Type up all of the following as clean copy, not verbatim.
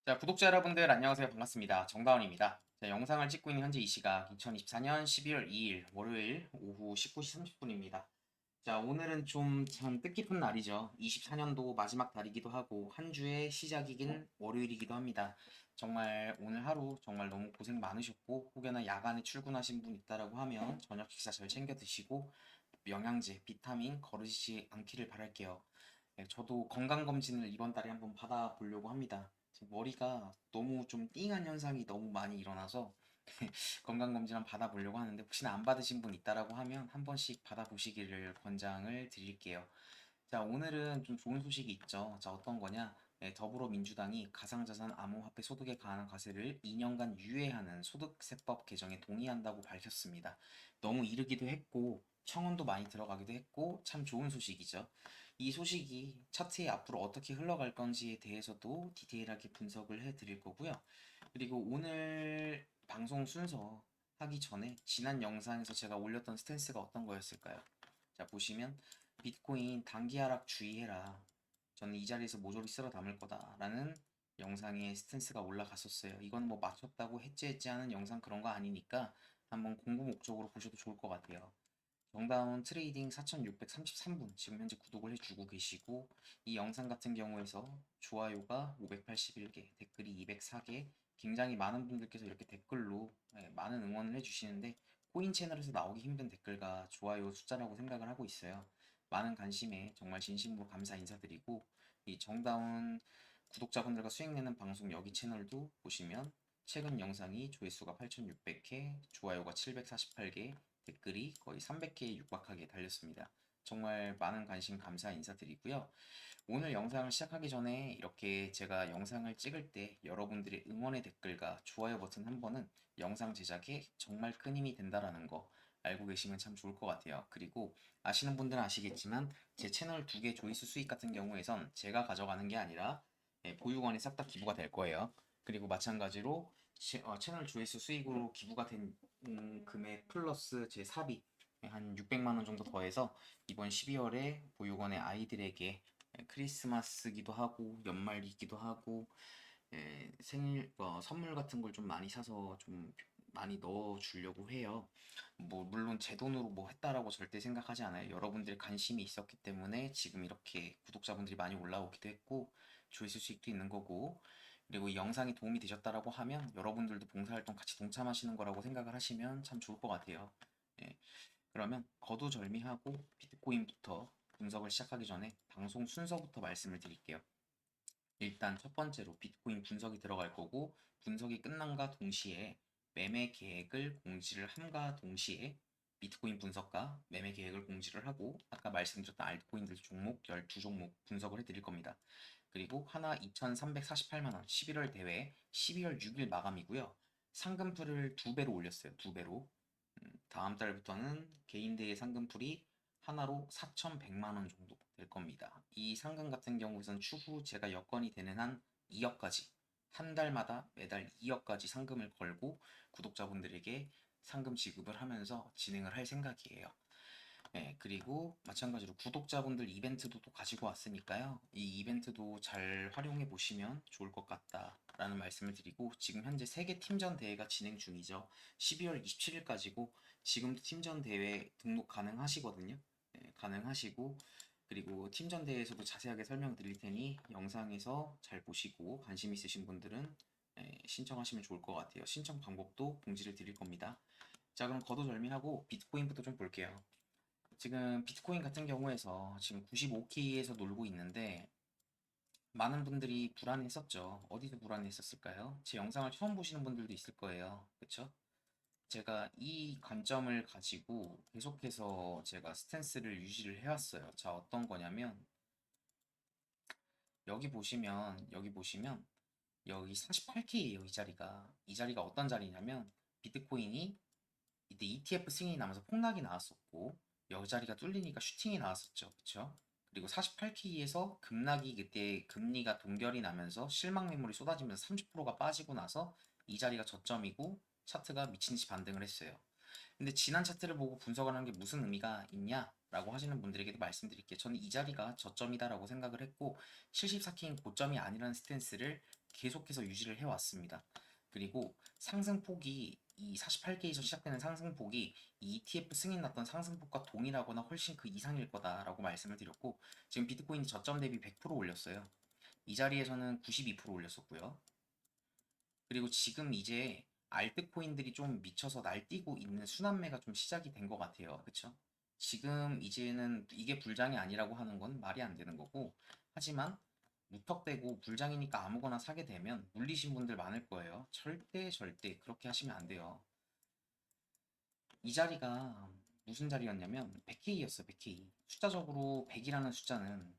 자, 구독자 여러분들 안녕하세요. 반갑습니다. 정다운입니다. 자, 영상을 찍고 있는 현재 이 시각 2024년 12월 2일 월요일 오후 19시 30분입니다. 자, 오늘은 좀 참 뜻깊은 날이죠. 24년도 마지막 달이기도 하고 한 주의 시작이긴 월요일이기도 합니다. 정말 오늘 하루 정말 너무 고생 많으셨고 혹여나 야간에 출근하신 분 있다라고 하면 저녁 식사 잘 챙겨 드시고 영양제, 비타민 거르시지 않기를 바랄게요. 네, 저도 건강검진을 이번 달에 한번 받아보려고 합니다. 지금 머리가 너무 좀 띵한 현상이 너무 많이 일어나서 건강검진 한번 받아보려고 하는데 혹시나 안 받으신 분 있다라고 하면 한 번씩 받아보시기를 권장을 드릴게요. 자, 오늘은 좀 좋은 소식이 있죠. 자, 어떤 거냐? 네, 더불어민주당이 가상자산 암호화폐 소득에 관한 과세를 2년간 유예하는 소득세법 개정에 동의한다고 밝혔습니다. 너무 이르기도 했고 청원도 많이 들어가기도 했고 참 좋은 소식이죠. 이 소식이 차트에 앞으로 어떻게 흘러갈 건지에 대해서도 디테일하게 분석을 해 드릴 거고요. 그리고 오늘 방송 순서 하기 전에 지난 영상에서 제가 올렸던 스탠스가 어떤 거였을까요? 자, 보시면 비트코인 단기 하락 주의해라. 저는 이 자리에서 모조리 쓸어 담을 거다라는 영상의 스탠스가 올라갔었어요. 이건 뭐 맞췄다고 해지하는 영상 그런 거 아니니까 한번 공부 목적으로 보셔도 좋을 것 같아요. 정다운 트레이딩 4633분 지금 현재 구독을 해주고 계시고 이 영상 같은 경우에서 좋아요가 581개, 댓글이 204개, 굉장히 많은 분들께서 이렇게 댓글로 많은 응원을 해주시는데 코인 채널에서 나오기 힘든 댓글과 좋아요 숫자라고 생각을 하고 있어요. 많은 관심에 정말 진심으로 감사 인사드리고 이 정다운 구독자분들과 수익 내는 방송 여기 채널도 보시면 최근 영상이 조회수가 8600회, 좋아요가 748개, 댓글이 거의 300개에 육박하게 달렸습니다. 정말 많은 관심 감사 인사드리고요. 오늘 영상을 시작하기 전에 이렇게 제가 영상을 찍을 때 여러분들의 응원의 댓글과 좋아요 버튼 한 번은 영상 제작에 정말 큰 힘이 된다라는 거 알고 계시면 참 좋을 것 같아요. 그리고 아시는 분들은 아시겠지만 제 채널 두 개 조회수 수익 같은 경우에선 제가 가져가는 게 아니라 보육원에 싹 다 기부가 될 거예요. 그리고 마찬가지로 채널 조회수 수익으로 기부가 된 금액 플러스 제 사비 한 600만 원 정도 더해서 이번 12월에 보육원의 아이들에게 크리스마스기도 하고 연말이기도 하고 생일 선물 같은 걸 좀 많이 사서 좀 많이 넣어 주려고 해요. 뭐 물론 제 돈으로 뭐 했다라고 절대 생각하지 않아요. 여러분들의 관심이 있었기 때문에 지금 이렇게 구독자분들이 많이 올라오기도 했고 조회수 수익도 있는 거고 그리고 이 영상이 도움이 되셨다라고 하면 여러분들도 봉사활동 같이 동참하시는 거라고 생각을 하시면 참 좋을 것 같아요. 예, 그러면 거두절미하고 비트코인부터 분석을 시작하기 전에 방송 순서부터 말씀을 드릴게요. 일단 첫 번째로 비트코인 분석이 들어갈 거고 분석이 끝난과 동시에 매매 계획을 공지를 함과 동시에 비트코인 분석과 매매 계획을 공지를 하고 아까 말씀드렸던 알트코인들 종목 12종목 분석을 해드릴 겁니다. 그리고 하나 2,348만 원 11월 대회 12월 6일 마감이고요. 상금풀을 두 배로 올렸어요. 두 배로. 다음 달부터는 개인 대회 상금풀이 하나로 4,100만 원 정도 될 겁니다. 이 상금 같은 경우에선 추후 제가 여건이 되는 한 2억까지 한 달마다 매달 2억까지 상금을 걸고 구독자분들에게 상금 지급을 하면서 진행을 할 생각이에요. 네, 그리고 마찬가지로 구독자분들 이벤트도 또 가지고 왔으니까요. 이 이벤트도 잘 활용해 보시면 좋을 것 같다라는 말씀을 드리고 지금 현재 세계 팀전 대회가 진행 중이죠. 12월 27일까지고 지금도 팀전 대회 등록 가능하시거든요. 네, 가능하시고 그리고 팀전 대회에서도 자세하게 설명드릴 테니 영상에서 잘 보시고 관심 있으신 분들은 신청하시면 좋을 것 같아요. 신청 방법도 공지를 드릴 겁니다. 자, 그럼 거두절미하고 비트코인부터 좀 볼게요. 지금 비트코인 같은 경우에서 지금 95K에서 놀고 있는데 많은 분들이 불안했었죠. 어디서 불안했었을까요? 제 영상을 처음 보시는 분들도 있을 거예요. 그쵸? 제가 이 관점을 가지고 계속해서 제가 스탠스를 유지를 해왔어요. 자, 어떤 거냐면 여기 보시면 여기 48K예요. 이 자리가 어떤 자리냐면 비트코인이 이때 ETF 승인이 나면서 폭락이 나왔었고 여기 자리가 뚫리니까 슈팅이 나왔었죠. 그쵸? 그리고 48K에서 급락이 그때 금리가 동결이 나면서 실망 매물이 쏟아지면서 30%가 빠지고 나서 이 자리가 저점이고 차트가 미친 듯이 반등을 했어요. 근데 지난 차트를 보고 분석을 하는 게 무슨 의미가 있냐라고 하시는 분들에게도 말씀드릴게요. 저는 이 자리가 저점이다라고 생각을 했고 74K인 고점이 아니라는 스탠스를 계속해서 유지를 해왔습니다. 그리고 상승폭이 이 48K에서 시작되는 상승폭이 이 ETF 승인 났던 상승폭과 동일하거나 훨씬 그 이상일 거다라고 말씀을 드렸고 지금 비트코인이 저점 대비 100% 올렸어요. 이 자리에서는 92% 올렸었고요. 그리고 지금 이제 알트코인들이 좀 미쳐서 날뛰고 있는 순환매가 좀 시작이 된 것 같아요. 그쵸? 지금 이제는 이게 불장이 아니라고 하는 건 말이 안 되는 거고, 하지만 무턱대고 불장이니까 아무거나 사게 되면 물리신 분들 많을 거예요. 절대 그렇게 하시면 안 돼요. 이 자리가 무슨 자리였냐면 100K였어요. 100K. 숫자적으로 100이라는 숫자는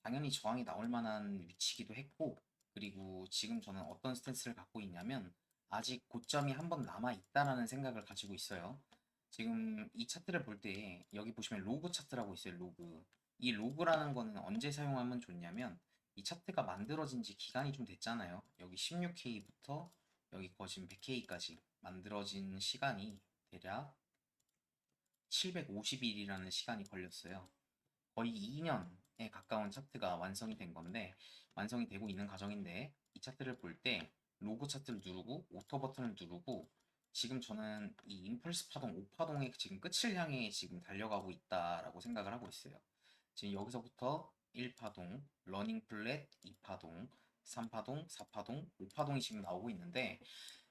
당연히 저항이 나올 만한 위치이기도 했고, 그리고 지금 저는 어떤 스탠스를 갖고 있냐면, 아직 고점이 한 번 남아 있다라는 생각을 가지고 있어요. 지금 이 차트를 볼 때, 여기 보시면 로그 차트라고 있어요, 로그. 이 로그라는 거는 언제 사용하면 좋냐면, 이 차트가 만들어진 지 기간이 좀 됐잖아요. 여기 16K부터 여기 거진 100K까지 만들어진 시간이 대략 750일이라는 시간이 걸렸어요. 거의 2년에 가까운 차트가 완성이 된 건데 완성이 되고 있는 과정인데 이 차트를 볼 때 로그 차트를 누르고 오토 버튼을 누르고 지금 저는 이 임펄스 파동 5파동의 지금 끝을 향해 지금 달려가고 있다라고 생각을 하고 있어요. 지금 여기서부터 1파동, 러닝 플랫 2파동, 3파동, 4파동, 5파동이 지금 나오고 있는데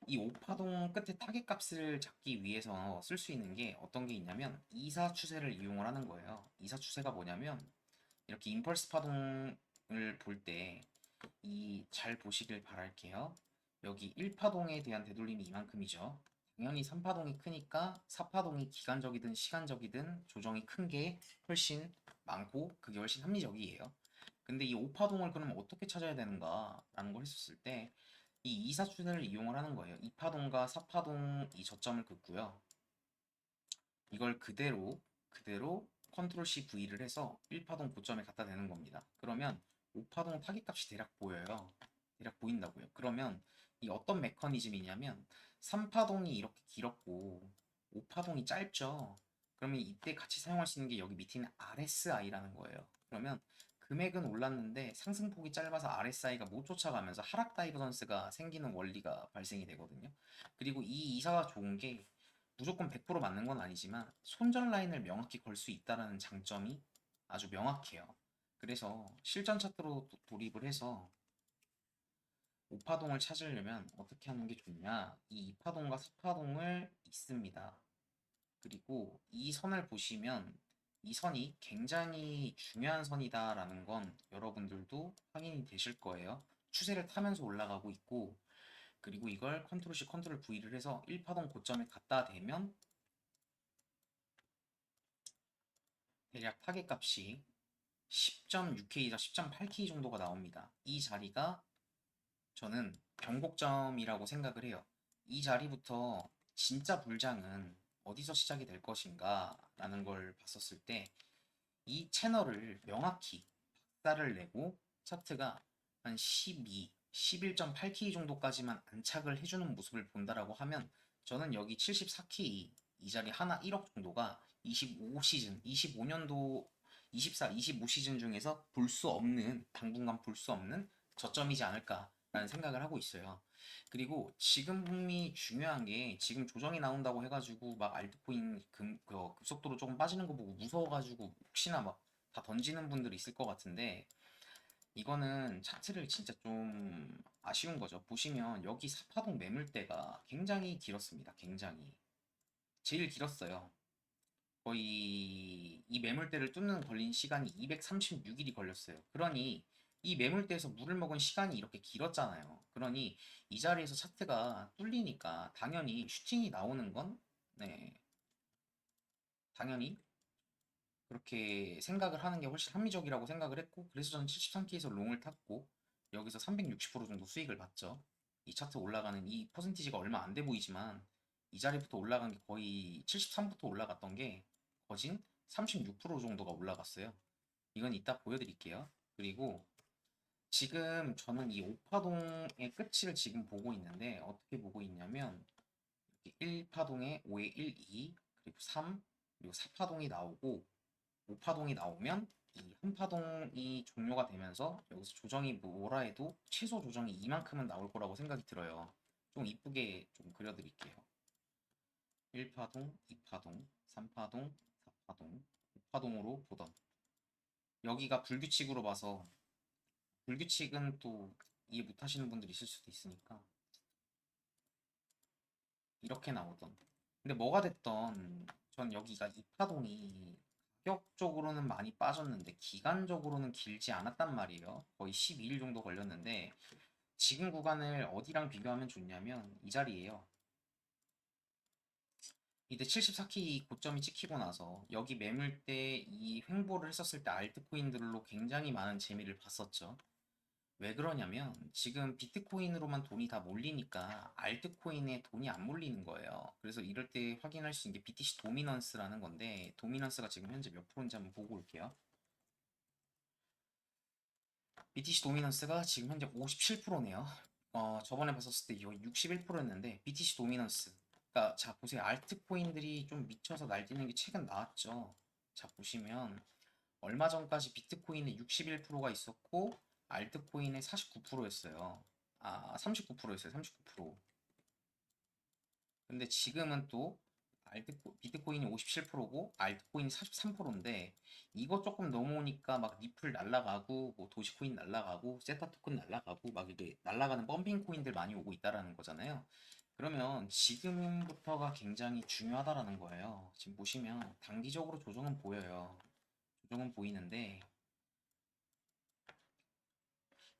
이 5파동 끝에 타겟 값을 잡기 위해서 쓸 수 있는 게 어떤 게 있냐면 이사 추세를 이용을 하는 거예요. 이사 추세가 뭐냐면 이렇게 임펄스 파동을 볼 때 이 잘 보시길 바랄게요. 여기 1파동에 대한 되돌림이 이만큼이죠. 당연히 3파동이 크니까 4파동이 기간적이든 시간적이든 조정이 큰 게 훨씬 많고 그게 훨씬 합리적이에요. 근데 이 5파동을 그러면 어떻게 찾아야 되는가 라는 걸 했었을 때 이 이사 추세를 이용을 하는 거예요. 2파동과 4파동 이 저점을 긋고요. 이걸 그대로 컨트롤 C V를 해서 1파동 고점에 갖다 대는 겁니다. 그러면 5파동 타깃값이 대략 보여요. 대략 보인다고요. 그러면 이 어떤 메커니즘이냐면 3파동이 이렇게 길었고 5파동이 짧죠. 그러면 이때 같이 사용할 수 있는 게 여기 밑에 있는 RSI라는 거예요. 그러면 금액은 올랐는데 상승폭이 짧아서 RSI가 못 쫓아가면서 하락 다이버전스가 생기는 원리가 발생이 되거든요. 그리고 이 이사가 좋은 게 무조건 100% 맞는 건 아니지만 손절 라인을 명확히 걸 수 있다는 장점이 아주 명확해요. 그래서 실전 차트로 돌입을 해서 5파동을 찾으려면 어떻게 하는 게 좋냐? 이 2파동과 4파동을 있습니다. 그리고 이 선을 보시면 이 선이 굉장히 중요한 선이다라는 건 여러분들도 확인이 되실 거예요. 추세를 타면서 올라가고 있고 그리고 이걸 컨트롤 C 컨트롤 V를 해서 1파동 고점에 갖다 대면 대략 타겟 값이 10.6K에서 10.8K 정도가 나옵니다. 이 자리가 저는 변곡점이라고 생각을 해요. 이 자리부터 진짜 불장은 어디서 시작이 될 것인가 라는 걸 봤었을 때 이 채널을 명확히 박살을 내고 차트가 한 12, 11.8K 정도까지만 안착을 해주는 모습을 본다라고 하면 저는 여기 74K 이 자리 하나 1억 정도가 25시즌, 25년도 24, 25시즌 중에서 볼 수 없는 당분간 볼 수 없는 저점이지 않을까라는 생각을 하고 있어요. 그리고 지금이 중요한 게 지금 조정이 나온다고 해가지고 막 알트코인 급속도로 조금 빠지는 거 보고 무서워가지고 혹시나 막 다 던지는 분들이 있을 것 같은데 이거는 차트를 진짜 좀 아쉬운 거죠. 보시면 여기 사파동 매물대가 굉장히 길었습니다. 굉장히 제일 길었어요. 거의 이 매물대를 뚫는 걸린 시간이 236일이 걸렸어요. 그러니 이 매물대에서 물을 먹은 시간이 이렇게 길었잖아요. 그러니 이 자리에서 차트가 뚫리니까 당연히 슈팅이 나오는 건 네, 당연히 그렇게 생각을 하는 게 훨씬 합리적이라고 생각을 했고 그래서 저는 73K에서 롱을 탔고 여기서 360% 정도 수익을 봤죠. 이 차트 올라가는 이 퍼센티지가 얼마 안 돼 보이지만 이 자리부터 올라간 게 거의 73부터 올라갔던 게 거진 36% 정도가 올라갔어요. 이건 이따 보여드릴게요. 그리고 지금 저는 이 오파동의 끝을 지금 보고 있는데 어떻게 보고 있냐면 1파동에 5에 1, 2, 그리고 3, 그리고 4파동이 나오고 5파동이 나오면 이 한 파동이 종료가 되면서 여기서 조정이 뭐라 해도 최소 조정이 이만큼은 나올 거라고 생각이 들어요. 좀 이쁘게 좀 그려드릴게요. 1파동, 2파동, 3파동, 4파동, 5파동으로 보던 여기가 불규칙으로 봐서 불규칙은 또 이해 못하시는 분들이 있을 수도 있으니까 이렇게 나오던 근데 뭐가 됐던 전 여기가 2파동이 가격적으로는 많이 빠졌는데 기간적으로는 길지 않았단 말이에요. 거의 12일 정도 걸렸는데 지금 구간을 어디랑 비교하면 좋냐면 이 자리예요. 이때 74키 고점이 찍히고 나서 여기 매물대 이 횡보를 했었을 때 알트코인들로 굉장히 많은 재미를 봤었죠. 왜 그러냐면 지금 비트코인으로만 돈이 다 몰리니까 알트코인에 돈이 안 몰리는 거예요. 그래서 이럴 때 확인할 수 있는 게 BTC 도미넌스라는 건데 도미넌스가 지금 현재 몇 프로인지 한번 보고 올게요. BTC 도미넌스가 지금 현재 57%네요. 저번에 봤었을 때 이거 61%였는데 BTC 도미넌스. 그러니까 자 보세요. 알트코인들이 좀 미쳐서 날뛰는 게 최근 나왔죠. 자 보시면 얼마 전까지 비트코인에 61%가 있었고 알트코인에 49%였어요. 39%였어요. 39%. 근데 지금은 또 비트코인이 57%고 알트코인이 43%인데 이거 조금 넘어오니까 막 리플 날라가고 뭐 도시코인 날라가고 세타 토큰 날라가고 막 이게 날라가는 펌핑 코인들 많이 오고 있다라는 거잖아요. 그러면 지금부터가 굉장히 중요하다라는 거예요. 지금 보시면 단기적으로 조정은 보여요. 조정은 보이는데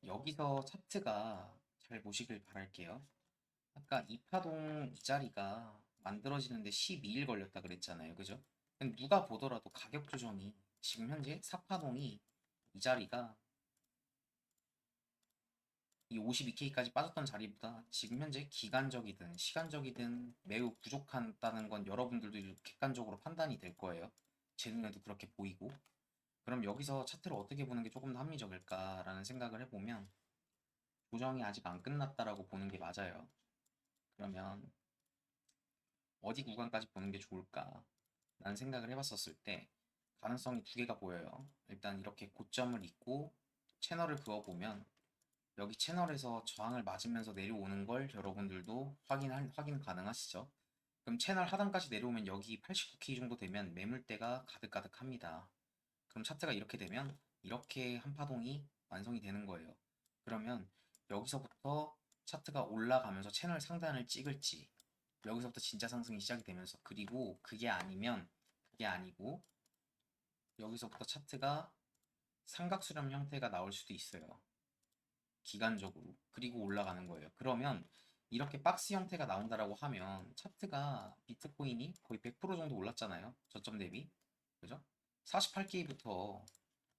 여기서 차트가 잘 보시길 바랄게요. 아까 이파동 이 자리가 만들어지는데 12일 걸렸다 그랬잖아요. 그죠? 근데 누가 보더라도 가격 조정이 지금 현재 4파동이 이 자리가 이 52K까지 빠졌던 자리보다 지금 현재 기간적이든 시간적이든 매우 부족하다는 건 여러분들도 객관적으로 판단이 될 거예요. 제 눈에도 그렇게 보이고. 그럼 여기서 차트를 어떻게 보는 게 조금 더 합리적일까라는 생각을 해보면 조정이 아직 안 끝났다라고 보는 게 맞아요. 그러면 어디 구간까지 보는 게 좋을까? 라는 생각을 해봤었을 때 가능성이 두 개가 보여요. 일단 이렇게 고점을 잇고 채널을 그어보면 여기 채널에서 저항을 맞으면서 내려오는 걸 여러분들도 확인 가능하시죠? 그럼 채널 하단까지 내려오면 여기 89K 정도 되면 매물대가 가득가득합니다. 그럼 차트가 이렇게 되면 이렇게 한 파동이 완성이 되는 거예요. 그러면 여기서부터 차트가 올라가면서 채널 상단을 찍을지 여기서부터 진짜 상승이 시작이 되면서 그리고 그게 아니고 여기서부터 차트가 삼각수렴 형태가 나올 수도 있어요. 기간적으로. 그리고 올라가는 거예요. 그러면 이렇게 박스 형태가 나온다라고 하면 차트가 비트코인이 거의 100% 정도 올랐잖아요. 저점 대비. 그죠? 48K부터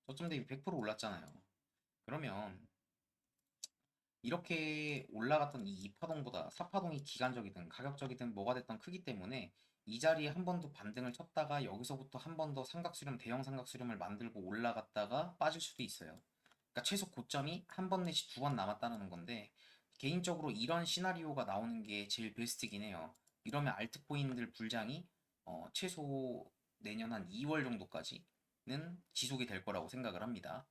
저점 대비 100% 올랐잖아요. 그러면 이렇게 올라갔던 이 2파동보다 4파동이 기간적이든 가격적이든 뭐가 됐던 크기 때문에 이 자리에 한 번 더 반등을 쳤다가 여기서부터 한 번 더 삼각수렴, 대형 삼각수렴을 만들고 올라갔다가 빠질 수도 있어요. 그러니까 최소 고점이 한 번 내지 두 번 남았다는 건데 개인적으로 이런 시나리오가 나오는 게 제일 베스트긴 해요. 이러면 알트코인들 불장이 최소 내년 한 2월 정도까지는 지속이 될 거라고 생각을 합니다.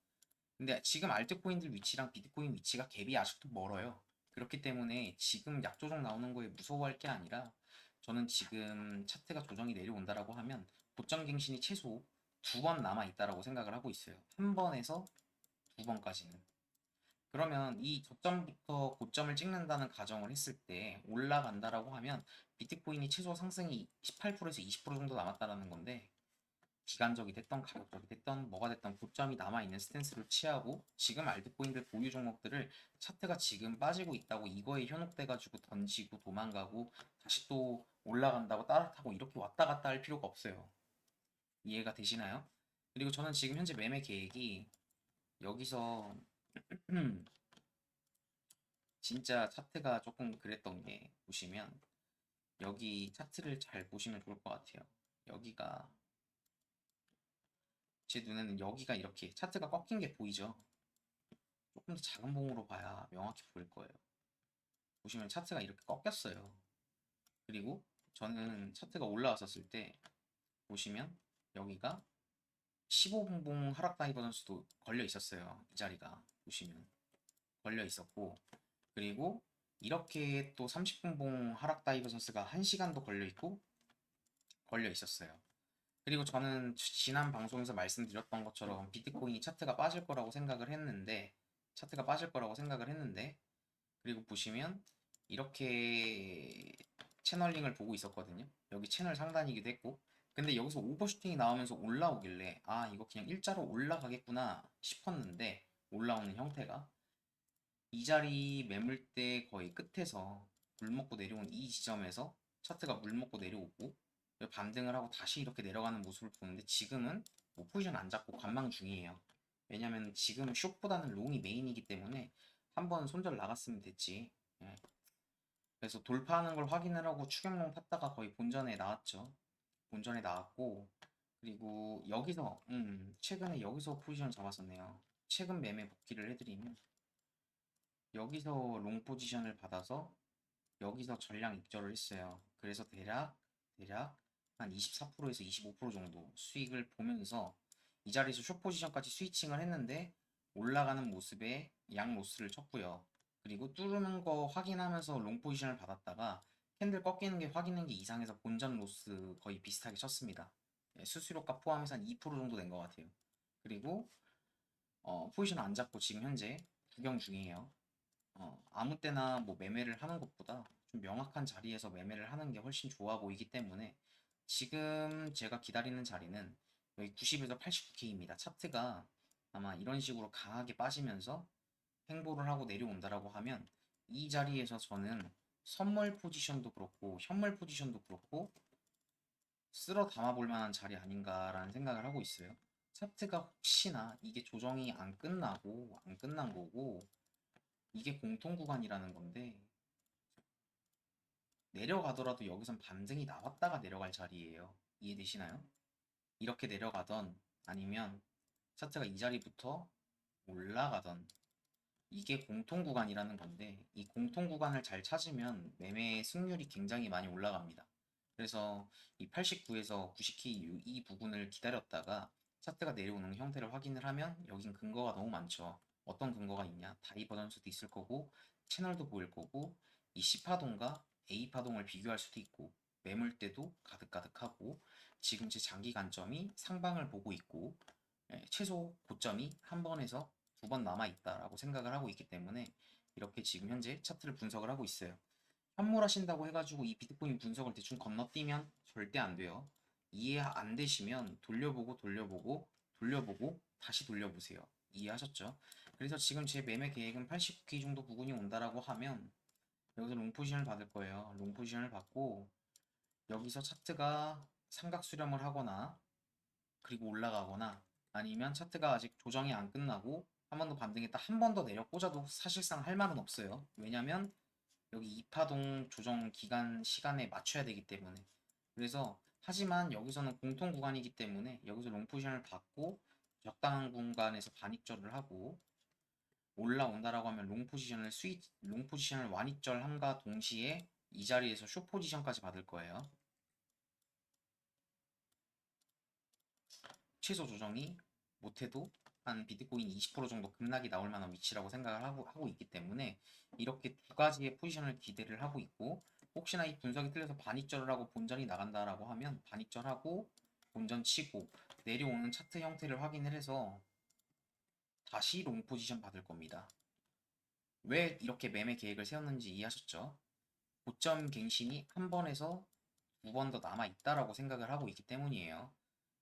근데 지금 알트코인들 위치랑 비트코인 위치가 갭이 아직도 멀어요. 그렇기 때문에 지금 약조정 나오는 거에 무서워할 게 아니라 저는 지금 차트가 조정이 내려온다라고 하면 고점 갱신이 최소 두 번 남아 있다라고 생각을 하고 있어요. 한 번에서 두 번까지는. 그러면 이 저점부터 고점을 찍는다는 가정을 했을 때 올라간다라고 하면 비트코인이 최소 상승이 18%에서 20% 정도 남았다라는 건데 기간적이 됐던 가격적이 됐던 뭐가 됐던 고점이 남아있는 스탠스를 취하고 지금 알트코인들 보유 종목들을 차트가 지금 빠지고 있다고 이거에 현혹돼가지고 던지고 도망가고 다시 또 올라간다고 따라타고 이렇게 왔다 갔다 할 필요가 없어요. 이해가 되시나요? 그리고 저는 지금 현재 매매 계획이 여기서 진짜 차트가 조금 그랬던 게 보시면 여기 차트를 잘 보시면 좋을 것 같아요. 여기가 제 눈에는 여기가 이렇게 차트가 꺾인 게 보이죠? 조금 더 작은 봉으로 봐야 명확히 보일 거예요. 보시면 차트가 이렇게 꺾였어요. 그리고 저는 차트가 올라왔었을 때 보시면 여기가 15분봉 하락 다이버전스도 걸려 있었어요. 이 자리가 보시면 걸려 있었고, 그리고 이렇게 또 30분봉 하락 다이버전스가 1시간도 걸려 있고 걸려 있었어요. 그리고 저는 지난 방송에서 말씀드렸던 것처럼 비트코인이 차트가 빠질 거라고 생각을 했는데, 그리고 보시면 이렇게 채널링을 보고 있었거든요. 여기 채널 상단이기도 했고, 근데 여기서 오버슈팅이 나오면서 올라오길래 아, 이거 그냥 일자로 올라가겠구나 싶었는데, 올라오는 형태가 이 자리 매물대 거의 끝에서 물 먹고 내려온 이 지점에서 차트가 물 먹고 내려오고 반등을 하고 다시 이렇게 내려가는 모습을 보는데, 지금은 뭐 포지션 안 잡고 관망 중이에요. 왜냐면 지금 숏보다는 롱이 메인이기 때문에 한번 손절 나갔으면 됐지. 예. 그래서 돌파하는 걸 확인을 하고 추격롱 탔다가 거의 본전에 나왔죠. 본전에 나왔고, 그리고 여기서 최근에 여기서 포지션 잡았었네요. 최근 매매 복귀를 해드리면 여기서 롱 포지션을 받아서 여기서 전량 입절을 했어요. 그래서 대략 한 24%에서 25% 정도 수익을 보면서 이 자리에서 숏 포지션까지 스위칭을 했는데 올라가는 모습에 양 로스를 쳤고요. 그리고 뚫는 거 확인하면서 롱 포지션을 받았다가 캔들 꺾이는 게 확인된 게 이상해서 본전 로스 거의 비슷하게 쳤습니다. 예, 수수료값 포함해서 한 2% 정도 된 것 같아요. 그리고 포지션 안 잡고 지금 현재 구경 중이에요. 아무 때나 뭐 매매를 하는 것보다 좀 명확한 자리에서 매매를 하는 게 훨씬 좋아 보이기 때문에 지금 제가 기다리는 자리는 여기 90에서 89K입니다. 차트가 아마 이런 식으로 강하게 빠지면서 횡보를 하고 내려온다라고 하면 이 자리에서 저는 선물 포지션도 그렇고 현물 포지션도 그렇고 쓸어 담아 볼 만한 자리 아닌가라는 생각을 하고 있어요. 차트가 혹시나 이게 조정이 안 끝난 거고 이게 공통 구간이라는 건데 내려가더라도 여기선 반등이 나왔다가 내려갈 자리예요. 이해되시나요? 이렇게 내려가던 아니면 차트가 이 자리부터 올라가던 이게 공통 구간이라는 건데 이 공통 구간을 잘 찾으면 매매 승률이 굉장히 많이 올라갑니다. 그래서 이 89에서 90K 이 부분을 기다렸다가 차트가 내려오는 형태를 확인을 하면 여긴 근거가 너무 많죠. 어떤 근거가 있냐? 다이버전스도 있을 거고 채널도 보일 거고 이 C파동과 A파동을 비교할 수도 있고 매물대도 가득가득하고 지금 제 장기 관점이 상방을 보고 있고 최소 고점이 한 번에서 두 번 남아 있다라고 생각을 하고 있기 때문에 이렇게 지금 현재 차트를 분석을 하고 있어요. 현물하신다고 해가지고 이 비트코인 분석을 대충 건너뛰면 절대 안 돼요. 이해 안 되시면 돌려보고 다시 돌려보세요. 이해하셨죠? 그래서 지금 제 매매 계획은 89K 정도 부근이 온다라고 하면 여기서 롱 포지션을 받을 거예요. 롱 포지션을 받고 여기서 차트가 삼각 수렴을 하거나 그리고 올라가거나 아니면 차트가 아직 조정이 안 끝나고 한 번 더 반등했다 한 번 더 내려 꽂아도 사실상 할 말은 없어요. 왜냐면 여기 이파동 조정 기간 시간에 맞춰야 되기 때문에. 그래서 하지만 여기서는 공통 구간이기 때문에 여기서 롱 포지션을 받고 적당한 공간에서 반입절을 하고 올라온다라고 하면 롱 포지션을 완입절함과 동시에 이 자리에서 숏 포지션까지 받을 거예요. 최소 조정이 못해도 한 비트코인 20% 정도 급락이 나올 만한 위치라고 생각을 하고 있기 때문에 이렇게 두 가지의 포지션을 기대를 하고 있고, 혹시나 이 분석이 틀려서 반입절을 하고 본전이 나간다라고 하면 반입절하고 본전 치고 내려오는 차트 형태를 확인을 해서 다시 롱 포지션 받을 겁니다. 왜 이렇게 매매 계획을 세웠는지 이해하셨죠? 고점 갱신이 한 번에서 두 번 더 남아 있다라고 생각을 하고 있기 때문이에요.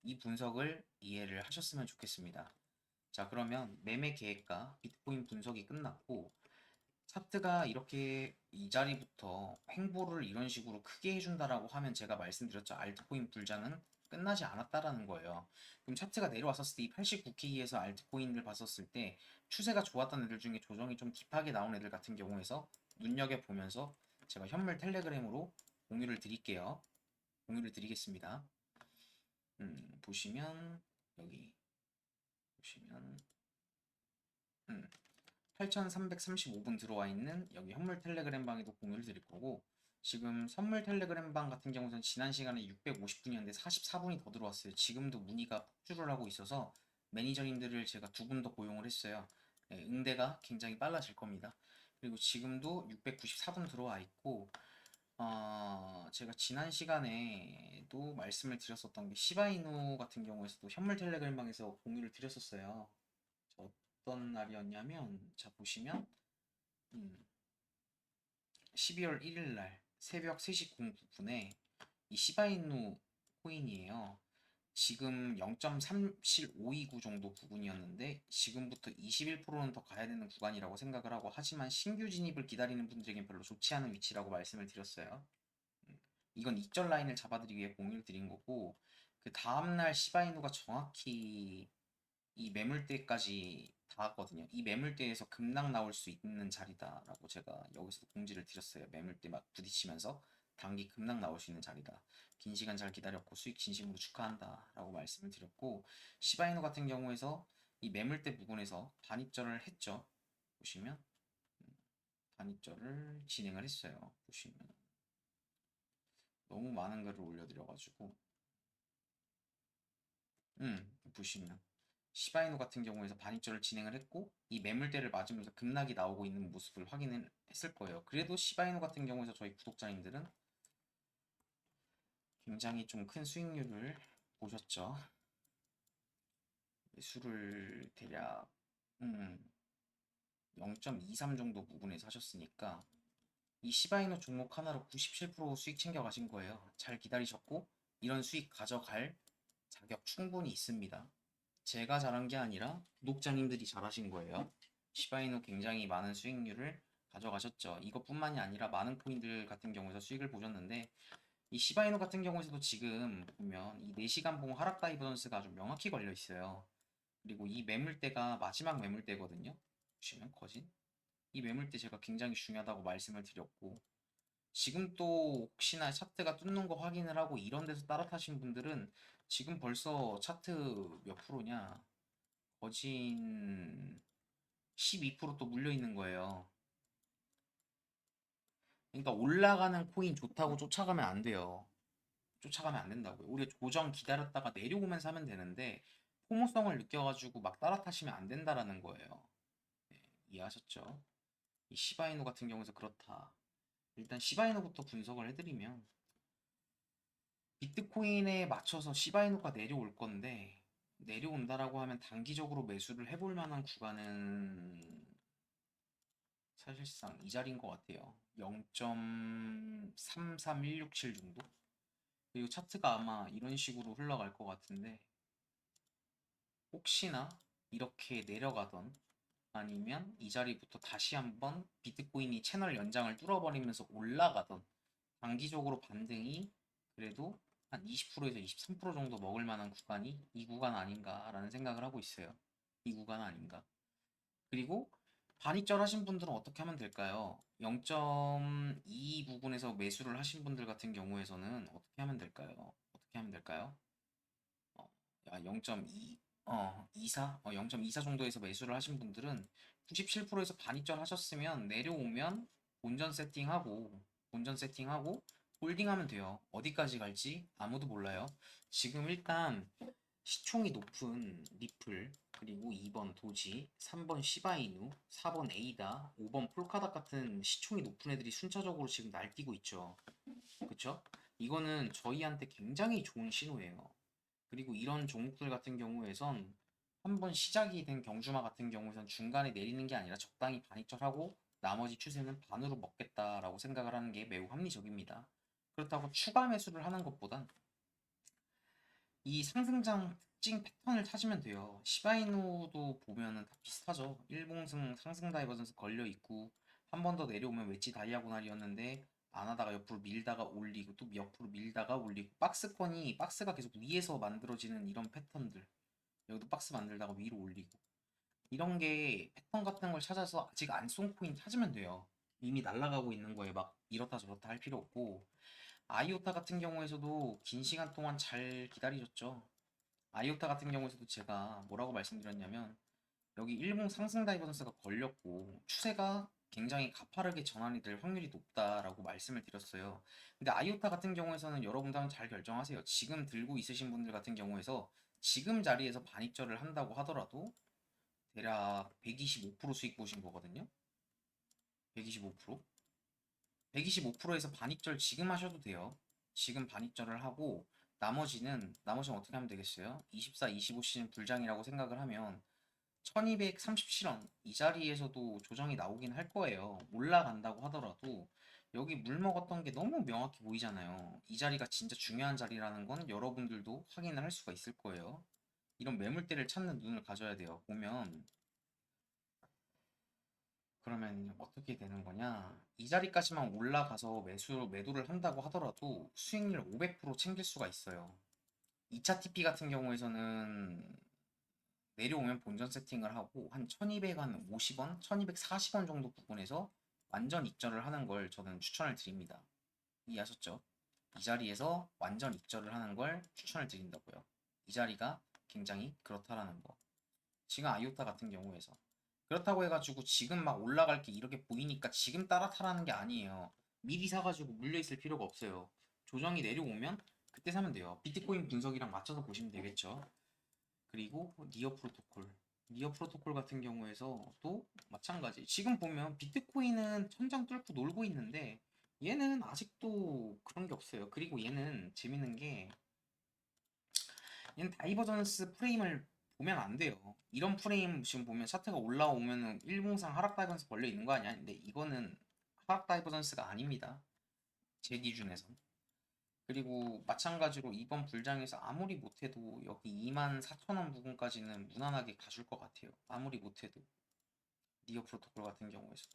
이 분석을 이해를 하셨으면 좋겠습니다. 자, 그러면 매매 계획과 비트코인 분석이 끝났고 차트가 이렇게 이 자리부터 횡보를 이런 식으로 크게 해준다라고 하면 제가 말씀드렸죠. 알트코인 불장은 끝나지 않았다라는 거예요. 그럼 차트가 내려왔었을 때 이 89K에서 알트코인을 봤었을 때 추세가 좋았던 애들 중에 조정이 좀 딥하게 나온 애들 같은 경우에서 눈여겨보면서 제가 현물 텔레그램으로 공유를 드릴게요. 공유를 드리겠습니다. 보시면 여기 보시면 8335분 들어와 있는 여기 현물 텔레그램 방에도 공유를 드릴 거고, 지금 선물 텔레그램방 같은 경우는 지난 시간에 650분이었는데 44분이 더 들어왔어요. 지금도 문의가 폭주를 하고 있어서 매니저님들을 제가 2분 더 고용을 했어요. 네, 응대가 굉장히 빨라질 겁니다. 그리고 지금도 694분 들어와 있고, 제가 지난 시간에도 말씀을 드렸었던 게 시바이누 같은 경우에서도 현물 텔레그램방에서 공유를 드렸었어요. 어떤 날이었냐면, 자 보시면 12월 1일 날 새벽 3시 09분에 이 시바이누 코인이에요. 지금 0.3759 정도 부분이었는데 지금부터 21%는 더 가야 되는 구간이라고 생각을 하고, 하지만 신규 진입을 기다리는 분들에겐 별로 좋지 않은 위치라고 말씀을 드렸어요. 이건 익절 라인을 잡아드리기 위해 공유를 드린 거고, 그 다음날 시바이누가 정확히 이 매물대까지 닿았거든요. 이 매물대에서 급락 나올 수 있는 자리다라고 제가 여기서 공지를 드렸어요. 매물대 막 부딪히면서 단기 급락 나올 수 있는 자리다. 긴 시간 잘 기다렸고 수익 진심으로 축하한다라고 말씀을 드렸고, 시바이누 같은 경우에서 이 매물대 부분에서 반입절을 했죠. 보시면 반입절을 진행을 했어요. 보시면 너무 많은 글을 올려드려가지고 보시면 시바이누 같은 경우에서 반입절을 진행을 했고, 이 매물대를 맞으면서 급락이 나오고 있는 모습을 확인을 했을 거예요. 그래도 시바이누 같은 경우에서 저희 구독자님들은 굉장히 좀 큰 수익률을 보셨죠. 매수를 대략 0.23 정도 부분에서 하셨으니까 이 시바이누 종목 하나로 97% 수익 챙겨 가신 거예요. 잘 기다리셨고 이런 수익 가져갈 자격 충분히 있습니다. 제가 잘한 게 아니라 구독자님들이 잘하신 거예요. 시바이누 굉장히 많은 수익률을 가져가셨죠. 이것뿐만이 아니라 많은 코인들 같은 경우에서 수익을 보셨는데, 이 시바이누 같은 경우에서도 지금 보면 이 4시간 봉 하락 다이버전스가 아주 명확히 걸려 있어요. 그리고 이 매물대가 마지막 매물대거든요. 보시면 거진 이 매물대 제가 굉장히 중요하다고 말씀을 드렸고, 지금 또 혹시나 차트가 뚫는 거 확인을 하고 이런 데서 따라 타신 분들은 지금 벌써 차트 몇 프로냐, 거진 12%또 물려 있는 거예요. 그러니까 올라가는 코인 좋다고 쫓아가면 안 돼요. 쫓아가면 안 된다고요. 우리가 고정 기다렸다가 내려오면서 하면 되는데 포모성을 느껴가지고 막 따라 타시면 안 된다라는 거예요. 네, 이해하셨죠? 이 시바이누 같은 경우에서 그렇다. 일단 시바이누부터 분석을 해드리면, 비트코인에 맞춰서 시바이누가 내려올 건데, 내려온다라고 하면 단기적으로 매수를 해볼 만한 구간은 사실상 이 자리인 것 같아요. 0.33167 정도? 그리고 차트가 아마 이런 식으로 흘러갈 것 같은데, 혹시나 이렇게 내려가던 아니면 이 자리부터 다시 한번 비트코인이 채널 연장을 뚫어버리면서 올라가던, 단기적으로 반등이 그래도 한 20%에서 23% 정도 먹을 만한 구간이 이 구간 아닌가라는 생각을 하고 있어요. 이 구간 아닌가. 그리고 반입절 하신 분들은 어떻게 하면 될까요? 0.2 부분에서 매수를 하신 분들 같은 경우에서는 어떻게 하면 될까요? 어떻게 하면 될까요? 0.2, 24, 0.24 정도에서 매수를 하신 분들은 97%에서 반입절 하셨으면 내려오면 본전 세팅하고 홀딩하면 돼요. 어디까지 갈지 아무도 몰라요. 지금 일단 시총이 높은 리플, 그리고 2번 도지, 3번 시바이누, 4번 에이다, 5번 폴카닥 같은 시총이 높은 애들이 순차적으로 지금 날뛰고 있죠. 그쵸? 이거는 저희한테 굉장히 좋은 신호예요. 그리고 이런 종목들 같은 경우에선 한번 시작이 된 경주마 같은 경우에선 중간에 내리는 게 아니라 적당히 반익절하고 나머지 추세는 반으로 먹겠다라고 생각을 하는 게 매우 합리적입니다. 그렇다고 추가 매수를 하는 것보단 이 상승장 특징 패턴을 찾으면 돼요. 시바이누도 보면은 다 비슷하죠. 일봉승 상승 다이버전스 걸려 있고 한 번 더 내려오면 웨지 다이아고날이었는데 안 하다가 옆으로 밀다가 올리고 또 옆으로 밀다가 올리고, 박스가 계속 위에서 만들어지는 이런 패턴들. 여기도 박스 만들다가 위로 올리고, 이런 게 패턴 같은 걸 찾아서 아직 안 쏜 코인 찾으면 돼요. 이미 날아가고 있는 거에 막 이렇다 저렇다 할 필요 없고, 아이오타 같은 경우에서도 긴 시간 동안 잘 기다리셨죠. 아이오타 같은 경우에서도 제가 뭐라고 말씀드렸냐면, 여기 일봉 상승 다이버전스가 걸렸고 추세가 굉장히 가파르게 전환이 될 확률이 높다라고 말씀을 드렸어요. 근데 아이오타 같은 경우에서는 여러분도 한번 잘 결정하세요. 지금 들고 있으신 분들 같은 경우에서 지금 자리에서 반입절을 한다고 하더라도 대략 125% 수익 보신 거거든요. 125%? 125%에서 반입절 지금 하셔도 돼요. 지금 반입절을 하고 나머지는 어떻게 하면 되겠어요? 24, 25 시즌 불장이라고 생각을 하면 1237원 이 자리에서도 조정이 나오긴 할 거예요. 올라간다고 하더라도 여기 물 먹었던 게 너무 명확히 보이잖아요. 이 자리가 진짜 중요한 자리라는 건 여러분들도 확인을 할 수가 있을 거예요. 이런 매물대를 찾는 눈을 가져야 돼요. 보면 그러면 어떻게 되는 거냐? 이 자리까지만 올라가서 매도를 한다고 하더라도 수익률 500% 챙길 수가 있어요. 2차 TP 같은 경우에서는 내려오면 본전 세팅을 하고 한 1250원, 1240원 정도 부분에서 완전 익절을 하는 걸 저는 추천을 드립니다. 이해하셨죠? 이 자리에서 완전 익절을 하는 걸 추천을 드린다고요. 이 자리가 굉장히 그렇다라는 거. 지금 아이오타 같은 경우에서 그렇다고 해가지고 지금 막 올라갈 게 이렇게 보이니까 지금 따라 타라는 게 아니에요. 미리 사가지고 물려있을 필요가 없어요. 조정이 내려오면 그때 사면 돼요. 비트코인 분석이랑 맞춰서 보시면 되겠죠. 그리고 니어 프로토콜 같은 경우에서도 마찬가지. 지금 보면 비트코인은 천장 뚫고 놀고 있는데 얘는 아직도 그런 게 없어요. 그리고 얘는 재밌는 게 얘는 다이버전스 프레임을 보면 안 돼요. 이런 프레임 지금 보면 차트가 올라오면은 일봉상 하락 다이버전스 벌려 있는 거 아니야? 근데 이거는 하락 다이버전스가 아닙니다. 제 기준에선. 그리고 마찬가지로 이번 불장에서 아무리 못해도 여기 24,000원 부분까지는 무난하게 가줄 것 같아요. 아무리 못해도 니어 프로토콜 같은 경우에서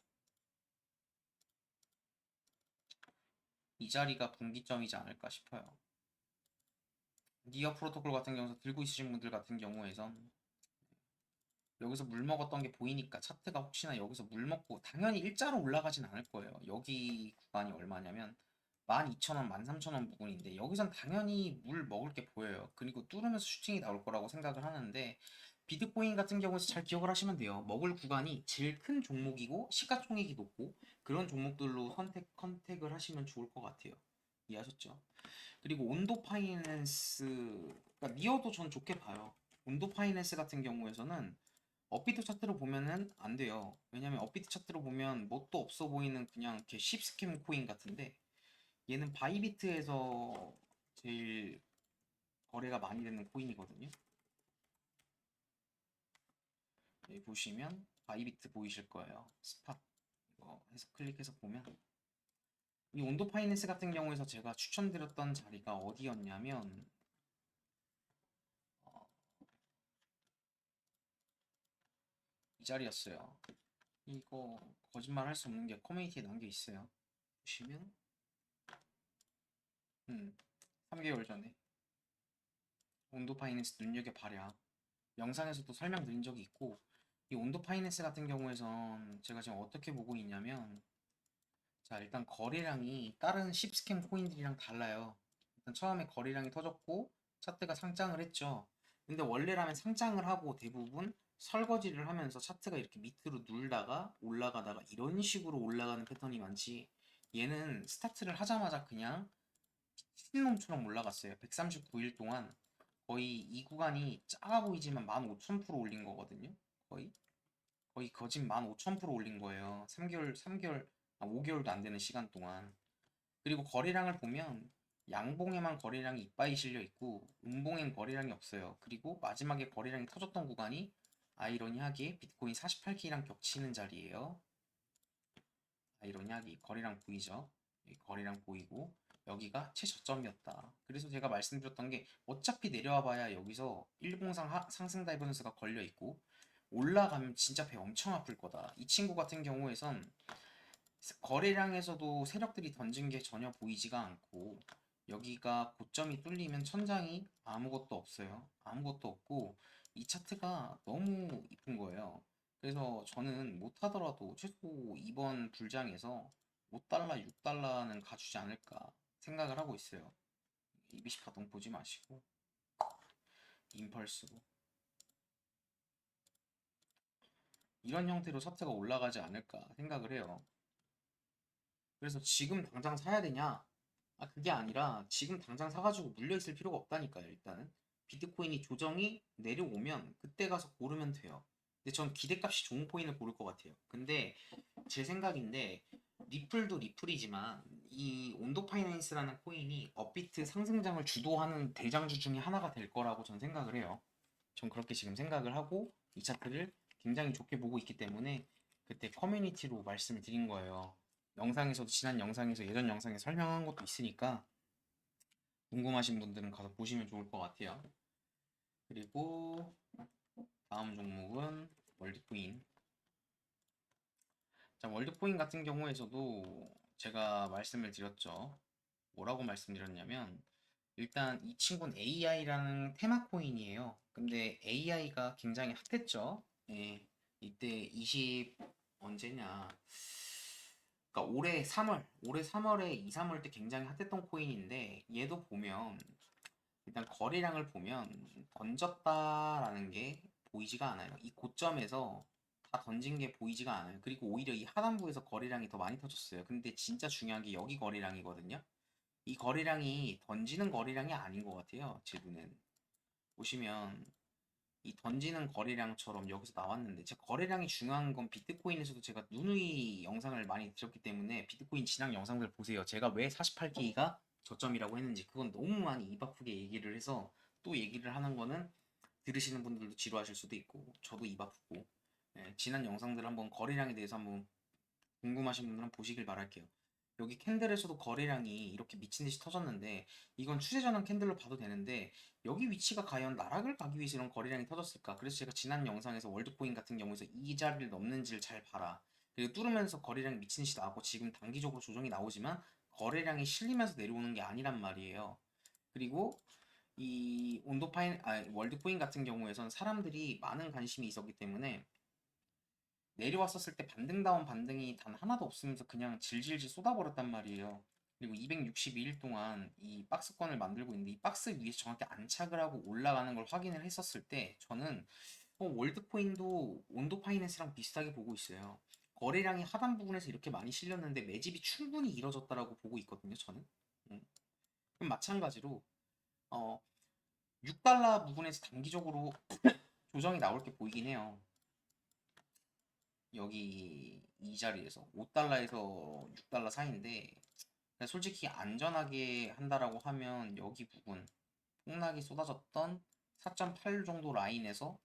이 자리가 분기점이지 않을까 싶어요. 니어 프로토콜 같은 경우에서 들고 있으신 분들 같은 경우에선 여기서 물 먹었던 게 보이니까 차트가 혹시나 여기서 물 먹고 당연히 일자로 올라가진 않을 거예요. 여기 구간이 얼마냐면 12,000원, 13,000원 부분인데 여기선 당연히 물 먹을 게 보여요. 그리고 뚫으면서 슈팅이 나올 거라고 생각을 하는데 비트코인 같은 경우에서 잘 기억을 하시면 돼요. 먹을 구간이 제일 큰 종목이고 시가총액이 높고 그런 종목들로 컨택을 하시면 좋을 것 같아요. 이해하셨죠? 그리고 온도 파이낸스, 그러니까 니어도 전 좋게 봐요. 온도 파이낸스 같은 경우에서는 업비트 차트로 보면은 안 돼요. 왜냐면 업비트 차트로 보면 뭣도 없어 보이는 그냥 이렇게 쉽스캠 코인 같은데 얘는 바이비트에서 제일 거래가 많이 되는 코인이거든요. 여기 보시면 바이비트 보이실 거예요. 스팟 이거 해서 클릭해서 보면 이 온도 파이낸스 같은 경우에서 제가 추천드렸던 자리가 어디였냐면 어, 이 자리였어요. 이거 거짓말 할 수 없는 게 커뮤니티에 남겨 있어요. 보시면 3개월 전에 온도 파이낸스 눈여겨봐랴 영상에서도 설명드린 적이 있고 이 온도 파이낸스 같은 경우에선 제가 지금 어떻게 보고 있냐면 자 일단 거래량이 다른 쉽스캠 코인들이랑 달라요. 일단 처음에 거래량이 터졌고 차트가 상장을 했죠. 근데 원래라면 상장을 하고 대부분 설거지를 하면서 차트가 이렇게 밑으로 눌다가 올라가다가 이런 식으로 올라가는 패턴이 많지 얘는 스타트를 하자마자 그냥 신놈처럼 올라갔어요. 139일 동안 거의 이 구간이 작아 보이지만 15,000% 올린 거거든요. 거의 거진 15,000% 올린 거예요. 5개월도 안 되는 시간 동안. 그리고 거래량을 보면 양봉에만 거래량이 이빠이 실려 있고 음봉엔 거래량이 없어요. 그리고 마지막에 거래량이 터졌던 구간이 아이러니하게 비트코인 48K랑 겹치는 자리예요. 아이러니하게 거래량 보이죠? 여기 거래량 보이고 여기가 최저점이었다. 그래서 제가 말씀드렸던 게 어차피 내려와 봐야 여기서 일봉상 상승 다이버전스가 걸려 있고 올라가면 진짜 배 엄청 아플 거다. 이 친구 같은 경우에선 거래량에서도 세력들이 던진 게 전혀 보이지가 않고 여기가 고점이 뚫리면 천장이 아무것도 없어요. 아무것도 없고 이 차트가 너무 이쁜 거예요. 그래서 저는 못하더라도 최소 이번 불장에서 5달러, 6달러는 가주지 않을까 생각을 하고 있어요. EBC 파동 보지 마시고 임펄스로 이런 형태로 차트가 올라가지 않을까 생각을 해요. 그래서 지금 당장 사야 되냐? 아, 그게 아니라 지금 당장 사가지고 물려있을 필요가 없다니까요, 일단은. 비트코인이 조정이 내려오면 그때 가서 고르면 돼요. 근데 전 기대값이 좋은 코인을 고를 것 같아요. 근데 제 생각인데 리플도 리플이지만 이 온도 파이낸스라는 코인이 업비트 상승장을 주도하는 대장주 중에 하나가 될 거라고 전 생각을 해요. 전 그렇게 지금 생각을 하고 이 차트를 굉장히 좋게 보고 있기 때문에 그때 커뮤니티로 말씀을 드린 거예요. 영상에서도 지난 영상에서 예전 영상에 설명한 것도 있으니까 궁금하신 분들은 가서 보시면 좋을 것 같아요. 그리고 다음 종목은 월드코인. 자, 월드코인 같은 경우에서도 제가 말씀을 드렸죠. 뭐라고 말씀드렸냐면 일단 이 친구는 AI라는 테마 코인이에요. 근데 AI가 굉장히 핫했죠. 예, 이때 20 언제냐? 그러니까 올해 3월에 2, 3월 때 굉장히 핫했던 코인인데 얘도 보면 일단 거래량을 보면 던졌다라는 게 보이지가 않아요. 이 고점에서 다 던진 게 보이지가 않아요. 그리고 오히려 이 하단부에서 거래량이 더 많이 터졌어요. 근데 진짜 중요한 게 여기 거래량이거든요. 이 거래량이 던지는 거래량이 아닌 것 같아요. 제 눈엔. 보시면 이 던지는 거래량처럼 여기서 나왔는데 제 거래량이 중요한 건 비트코인에서도 제가 누누이 영상을 많이 드렸기 때문에 비트코인 진행 영상들 보세요. 제가 왜 48K가 저점이라고 했는지 그건 너무 많이 입 아프게 얘기를 해서 또 얘기를 하는 거는 들으시는 분들도 지루하실 수도 있고 저도 입 아프고 예, 지난 영상들 한번 거래량에 대해서 한번 궁금하신 분들은 보시길 바랄게요. 여기 캔들에서도 거래량이 이렇게 미친 듯이 터졌는데 이건 추세전환 캔들로 봐도 되는데 여기 위치가 과연 나락을 가기 위해서 이런 거래량이 터졌을까? 그래서 제가 지난 영상에서 월드코인 같은 경우에서 이 자리를 넘는지를 잘 봐라. 그리고 뚫으면서 거래량이 미친 듯이 나오고 지금 단기적으로 조정이 나오지만 거래량이 실리면서 내려오는 게 아니란 말이에요. 그리고 이 월드코인 같은 경우에선 사람들이 많은 관심이 있었기 때문에 내려왔었을 때 반등다운 반등이 단 하나도 없으면서 그냥 질질질 쏟아버렸단 말이에요. 그리고 262일 동안 이 박스권을 만들고 있는데 이 박스 위에서 정확히 안착을 하고 올라가는 걸 확인을 했었을 때 저는 월드코인도 온도 파이낸스랑 비슷하게 보고 있어요. 거래량이 하단 부분에서 이렇게 많이 실렸는데 매집이 충분히 이뤄졌다라고 보고 있거든요, 저는. 그럼 마찬가지로 어, 6달러 부분에서 단기적으로 조정이 나올 게 보이긴 해요. 여기 이 자리에서 5달러에서 6달러 사이인데 솔직히 안전하게 한다라고 하면 여기 부분 폭락이 쏟아졌던 4.8 정도 라인에서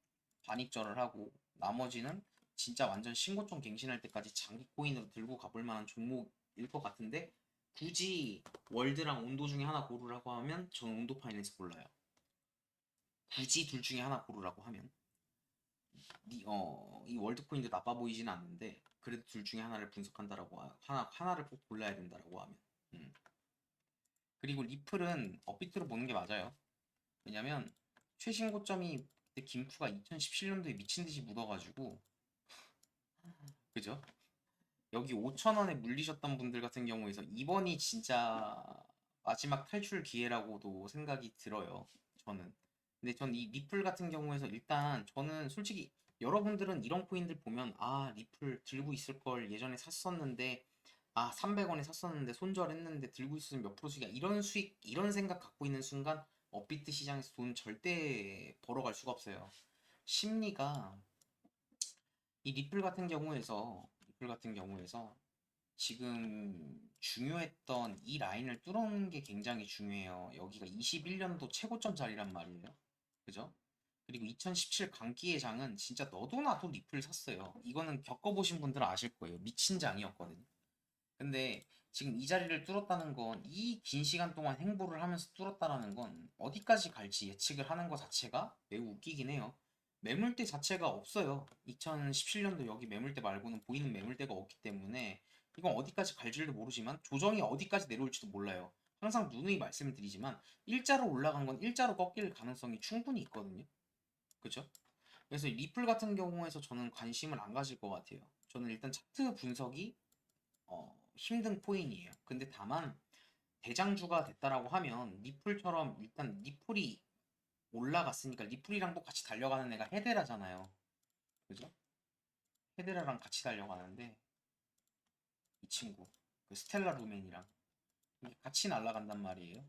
반입절을 하고 나머지는 진짜 완전 신고점 갱신할 때까지 장기 코인으로 들고 가볼 만한 종목일 것 같은데 굳이 월드랑 온도 중에 하나 고르라고 하면 저는 온도 파이낸스 골라요. 굳이 둘 중에 하나 고르라고 하면 이 월드코인도 나빠 보이지는 않는데 그래도 둘 중에 하나를 분석한다라고 하나를 꼭 골라야 된다라고 하면 음. 그리고 리플은 업비트로 보는 게 맞아요. 왜냐면 최신 고점이 그때 김프가 2017년도에 미친 듯이 묻어가지고 그죠? 여기 5,000원에 물리셨던 분들 같은 경우에서 이번이 진짜 마지막 탈출 기회라고도 생각이 들어요. 저는. 근데 전 이 리플 같은 경우에서 일단 저는 솔직히 여러분들은 이런 코인들 보면 아 리플 들고 있을 걸 예전에 샀었는데 아 300원에 샀었는데 손절했는데 들고 있으면 몇 프로 수익이야 이런 수익 이런 생각 갖고 있는 순간 업비트 시장에서 돈 절대 벌어갈 수가 없어요. 심리가 이 리플 같은 경우에서 지금 중요했던 이 라인을 뚫어놓는 게 굉장히 중요해요. 여기가 21년도 최고점 자리란 말이에요. 그죠? 그리고 2017 강기의 장은 진짜 너도 나도 리플 샀어요. 이거는 겪어보신 분들은 아실 거예요. 미친 장이었거든요. 근데 지금 이 자리를 뚫었다는 건 이 긴 시간 동안 행보를 하면서 뚫었다라는 건 어디까지 갈지 예측을 하는 것 자체가 매우 웃기긴 해요. 매물대 자체가 없어요. 2017년도 여기 매물대 말고는 보이는 매물대가 없기 때문에 이건 어디까지 갈지도 모르지만 조정이 어디까지 내려올지도 몰라요. 항상 누누이 말씀을 드리지만 일자로 올라간 건 일자로 꺾일 가능성이 충분히 있거든요. 그죠? 그래서 리플 같은 경우에서 저는 관심을 안 가질 것 같아요. 저는 일단 차트 분석이 힘든 코인이에요. 근데 다만 대장주가 됐다라고 하면 리플처럼 일단 리플이 올라갔으니까 리플이랑도 같이 달려가는 애가 헤데라잖아요. 그죠? 헤드라랑 같이 달려가는데 이 친구 그 스텔라 루멘이랑 이게 같이 날아간단 말이에요.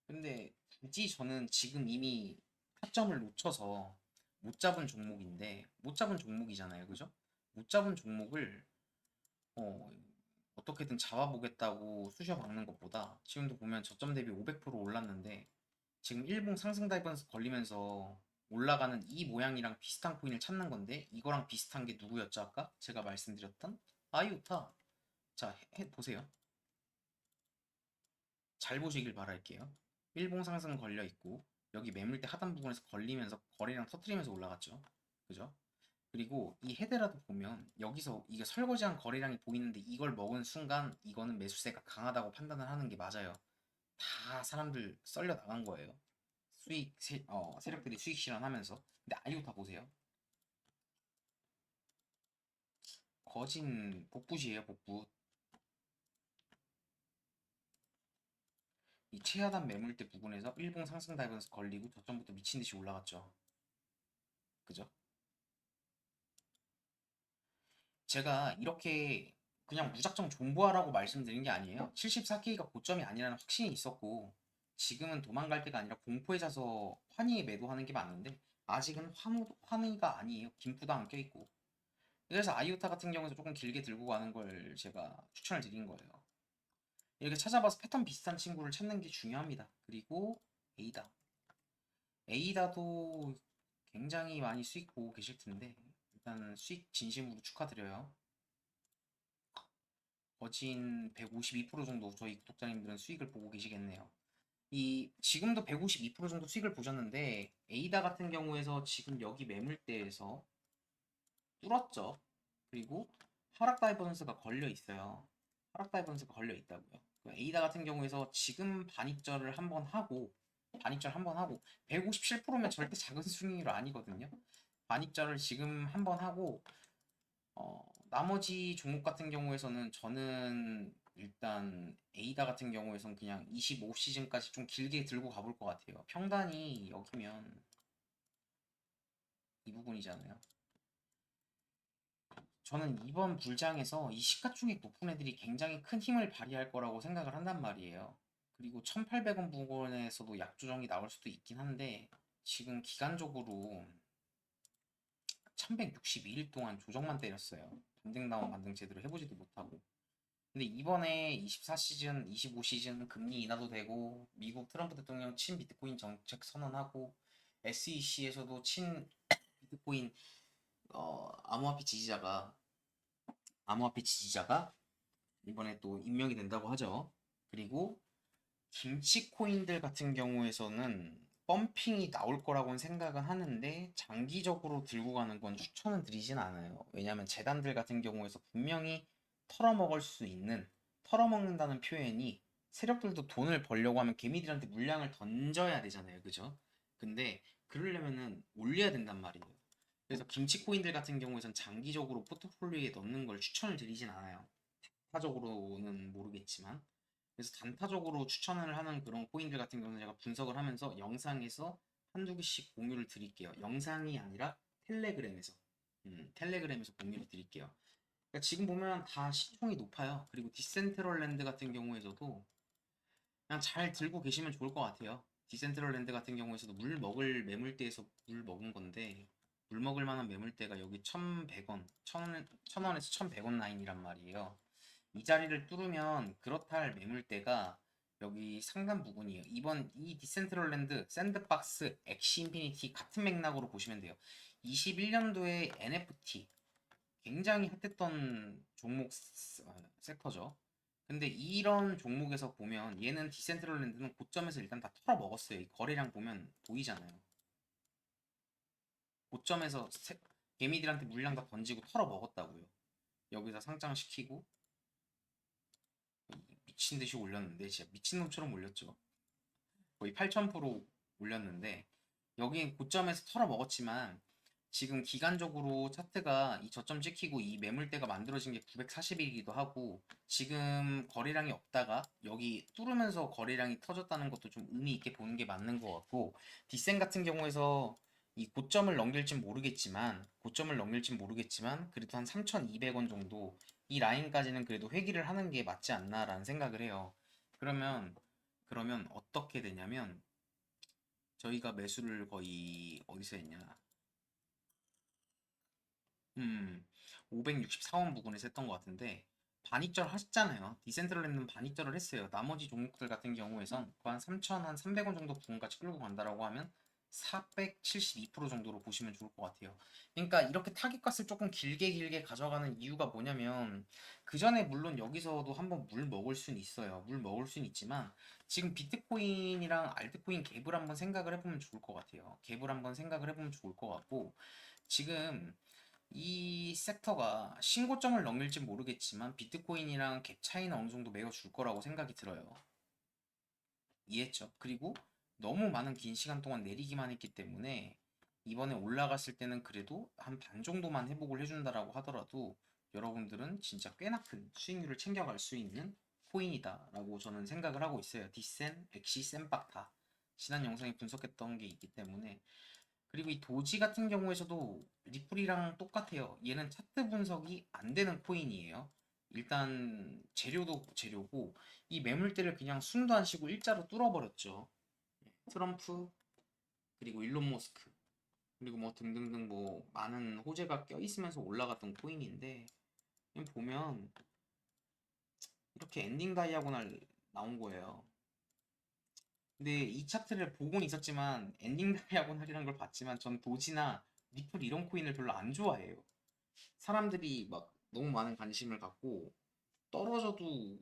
근데 굳이 저는 지금 이미 타점을 놓쳐서 못 잡은 종목인데 못 잡은 종목이잖아요, 그죠? 못 잡은 종목을 어, 어떻게든 잡아보겠다고 쑤셔 박는 것보다 지금도 보면 저점 대비 500% 올랐는데 지금 일봉 상승 다이버스 걸리면서 올라가는 이 모양이랑 비슷한 코인을 찾는 건데 이거랑 비슷한 게 누구였죠 아까? 제가 말씀드렸던 아이오타. 자, 보세요. 잘 보시길 바랄게요. 일봉 상승 걸려 있고 여기 매물대 하단 부분에서 걸리면서 거래량 터트리면서 올라갔죠. 그죠? 그리고 이 헤드라도 보면 여기서 이게 설거지한 거래량이 보이는데 이걸 먹은 순간 이거는 매수세가 강하다고 판단을 하는 게 맞아요. 다 사람들 썰려 나간 거예요. 세력들이 수익 실현하면서. 근데 아이오타 보세요. 거진 복붙이에요, 복붙. 이 최하단 매물대 부분에서 일봉 상승 달면서 걸리고 저점부터 미친 듯이 올라갔죠. 그죠? 제가 이렇게 그냥 무작정 존버하라고 말씀드린 게 아니에요. 74K가 고점이 아니라는 확신이 있었고 지금은 도망갈 때가 아니라 공포에 져서 환희에 매도하는 게 맞는데 아직은 환희가 아니에요. 김프도 안 껴있고. 그래서 아이오타 같은 경우에서 조금 길게 들고 가는 걸 제가 추천을 드린 거예요. 이렇게 찾아봐서 패턴 비슷한 친구를 찾는 게 중요합니다. 그리고 에이다. 에이다도 굉장히 많이 수익 보고 계실 텐데 일단 수익 진심으로 축하드려요. 거진 152% 정도 저희 구독자님들은 수익을 보고 계시겠네요. 이 지금도 152% 정도 수익을 보셨는데 에이다 같은 경우에서 지금 여기 매물대에서 뚫었죠. 그리고 하락 다이버전스가 걸려 있어요. 하락 다이버전스가 걸려 있다고요. 에이다 같은 경우에서 지금 반입절을 한번 하고 반입절 한번 하고 157%면 절대 작은 수익률 아니거든요. 반입절을 지금 한번 하고 나머지 종목 같은 경우에서는 저는 일단 에이다 같은 경우에선 그냥 25시즌까지 좀 길게 들고 가볼 것 같아요. 평단이 여기면 이 부분이잖아요. 저는 이번 불장에서 이 시가총액 높은 애들이 굉장히 큰 힘을 발휘할 거라고 생각을 한단 말이에요. 그리고 1800원 부근에서도 약조정이 나올 수도 있긴 한데 지금 기간적으로 1162일 동안 조정만 때렸어요. 반등 다운 반등 제대로 해보지도 못하고. 근데 이번에 24시즌, 25시즌 금리 인하도 되고 미국 트럼프 대통령 친 비트코인 정책 선언하고 SEC에서도 친 비트코인 암호화폐 지지자가 이번에 또 임명이 된다고 하죠. 그리고 김치 코인들 같은 경우에서는 펌핑이 나올 거라고는 생각은 하는데 장기적으로 들고 가는 건 추천은 드리진 않아요. 왜냐하면 재단들 같은 경우에서 분명히 털어먹을 수 있는 털어먹는다는 표현이 세력들도 돈을 벌려고 하면 개미들한테 물량을 던져야 되잖아요. 그죠? 근데 그러려면은 올려야 된단 말이에요. 그래서 김치 코인들 같은 경우에선 장기적으로 포트폴리오에 넣는 걸 추천을 드리진 않아요. 단타적으로는 모르겠지만 그래서 단타적으로 추천을 하는 그런 코인들 같은 경우는 제가 분석을 하면서 영상에서 한두 개씩 공유를 드릴게요. 영상이 아니라 텔레그램에서 공유를 드릴게요. 그러니까 지금 보면 다 시총이 높아요. 그리고 디센트럴랜드 같은 경우에서도 그냥 잘 들고 계시면 좋을 것 같아요. 디센트럴랜드 같은 경우에서도 물 먹을 매물대에서 물 먹은 건데 물 먹을 만한 매물대가 여기 1100원, 1000원에서 1100원 라인이란 말이에요. 이 자리를 뚫으면 그렇다 할 매물대가 여기 상단 부분이에요. 이번 이 디센트럴랜드, 샌드박스, 엑시 인피니티 같은 맥락으로 보시면 돼요. 21년도에 NFT 굉장히 핫했던 종목 섹터죠. 근데 이런 종목에서 보면 얘는 디센트럴랜드는 고점에서 일단 다 털어 먹었어요. 이 거래량 보면 보이잖아요. 고점에서 개미들한테 물량 다 던지고 털어 먹었다고요. 여기서 상장시키고 미친 듯이 올렸는데 진짜 미친놈처럼 올렸죠. 거의 8000% 올렸는데 여기 고점에서 털어 먹었지만 지금 기간적으로 차트가 이 저점 찍히고 이 매물대가 만들어진 게 940일이기도 하고 지금 거래량이 없다가 여기 뚫으면서 거래량이 터졌다는 것도 좀 의미 있게 보는 게 맞는 것 같고 디센 같은 경우에서 이 고점을 넘길진 모르겠지만 그래도 한 3,200원 정도 이 라인까지는 그래도 회귀를 하는 게 맞지 않나라는 생각을 해요. 그러면 어떻게 되냐면 저희가 매수를 거의 어디서 했냐? 564원 부근에서 했던 것 같은데 반익절 하셨잖아요. 디센트럴랜드는 반익절을 했어요. 나머지 종목들 같은 경우에선 한 3,000, 한 300원 정도 부근까지 끌고 간다라고 하면 472% 정도로 보시면 좋을 것 같아요. 그러니까 이렇게 타깃값을 조금 길게 가져가는 이유가 뭐냐면 그 전에 물론 여기서도 한번 물 먹을 수는 있어요. 물 먹을 수는 있지만 지금 비트코인이랑 알트코인 갭을 한번 생각을 해보면 좋을 것 같아요. 갭을 한번 생각을 해보면 좋을 것 같고 지금 이 섹터가 신고점을 넘길지 모르겠지만 비트코인이랑 갭 차이는 어느 정도 메워줄 거라고 생각이 들어요. 이해했죠? 그리고 너무 많은 긴 시간 동안 내리기만 했기 때문에 이번에 올라갔을 때는 그래도 한 반 정도만 회복을 해준다라고 하더라도 여러분들은 진짜 꽤나 큰 수익률을 챙겨갈 수 있는 코인이다라고 저는 생각을 하고 있어요. 디센, 엑시, 센박 다 지난 영상에 분석했던 게 있기 때문에 그리고 이 도지 같은 경우에서도 리플이랑 똑같아요. 얘는 차트 분석이 안 되는 코인이에요. 일단 재료도 재료고 이 매물대를 그냥 숨도 안 쉬고 일자로 뚫어버렸죠. 트럼프 그리고 일론 머스크 그리고 뭐 등등등 뭐 많은 호재가 껴있으면서 올라갔던 코인인데 보면 이렇게 엔딩 다이아고날 나온 거예요. 근데 이 차트를 보곤 있었지만 엔딩 다이아고날이라는 걸 봤지만 전 도지나 리플 이런 코인을 별로 안 좋아해요. 사람들이 막 너무 많은 관심을 갖고 떨어져도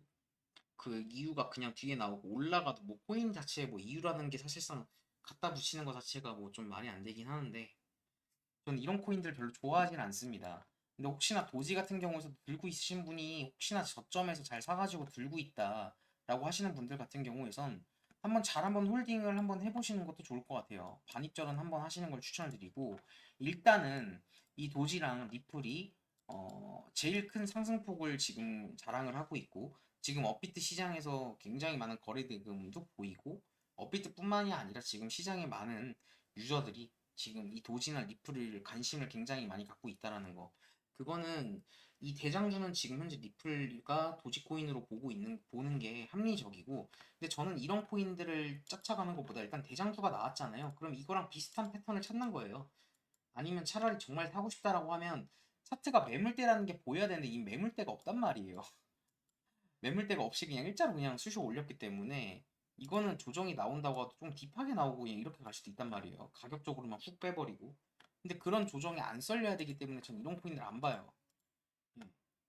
그 이유가 그냥 뒤에 나오고 올라가도 뭐 코인 자체에 뭐 이유라는 게 사실상 갖다 붙이는 것 자체가 뭐 좀 말이 안 되긴 하는데 저는 이런 코인들 별로 좋아하진 않습니다. 근데 혹시나 도지 같은 경우에서 들고 있으신 분이 혹시나 저점에서 잘 사가지고 들고 있다라고 하시는 분들 같은 경우에선 한번 홀딩을 한번 해보시는 것도 좋을 것 같아요. 반입절은 한번 하시는 걸 추천을 드리고 일단은 이 도지랑 리플이 제일 큰 상승폭을 지금 자랑을 하고 있고 지금 업비트 시장에서 굉장히 많은 거래 대금도 보이고 업비트뿐만이 아니라 지금 시장에 많은 유저들이 지금 이 도지나 리플을 관심을 굉장히 많이 갖고 있다라는 거. 그거는 이 대장주는 지금 현재 리플과 도지코인으로 보는 게 합리적이고, 근데 저는 이런 코인들을 쫓아가는 것보다 일단 대장주가 나왔잖아요. 그럼 이거랑 비슷한 패턴을 찾는 거예요. 아니면 차라리 정말 사고 싶다라고 하면 차트가 매물대라는 게 보여야 되는데 이 매물대가 없단 말이에요. 매물대가 없이 그냥 일자로 그냥 쑤셔 올렸기 때문에 이거는 조정이 나온다고 해도 좀 딥하게 나오고 그냥 이렇게 갈 수도 있단 말이에요. 가격적으로만 훅 빼버리고. 근데 그런 조정이 안 썰려야 되기 때문에 전 이런 코인들 안 봐요.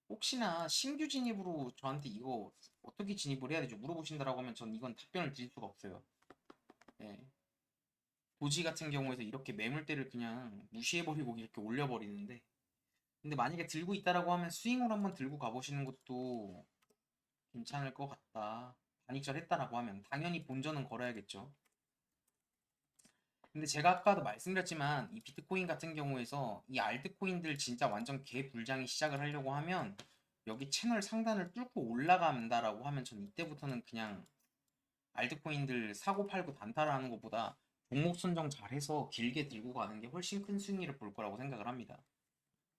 혹시나 신규 진입으로 저한테 이거 어떻게 진입을 해야 되죠? 물어보신다라고 하면 전 이건 답변을 드릴 수가 없어요. 예. 도지 같은 경우에서 이렇게 매물대를 그냥 무시해버리고 이렇게 올려버리는데 근데 만약에 들고 있다라고 하면 스윙으로 한번 들고 가보시는 것도 괜찮을 것 같다. 반익절 했다라고 하면 당연히 본전은 걸어야겠죠. 근데 제가 아까도 말씀드렸지만 이 비트코인 같은 경우에서 이 알트코인들 진짜 완전 개불장이 시작을 하려고 하면 여기 채널 상단을 뚫고 올라간다라고 하면 전 이때부터는 그냥 알트코인들 사고 팔고 단타를 하는 것보다 종목 선정 잘해서 길게 들고 가는 게 훨씬 큰 수익률을 볼 거라고 생각을 합니다.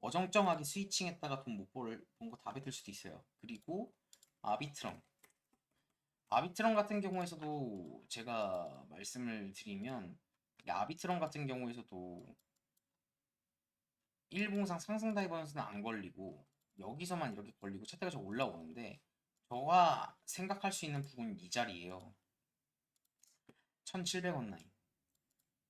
어정쩡하게 스위칭했다가 돈 못 벌, 본거 다 뱉을 수도 있어요. 그리고 아비트럼. 아비트럼 같은 경우에서도 제가 말씀을 드리면 이 아비트럼 같은 경우에서도 일봉상 상승 다이버전스는 안 걸리고 여기서만 이렇게 걸리고 차트가 저 올라오는데 저가 생각할 수 있는 부분이 이 자리예요. 1700원 라인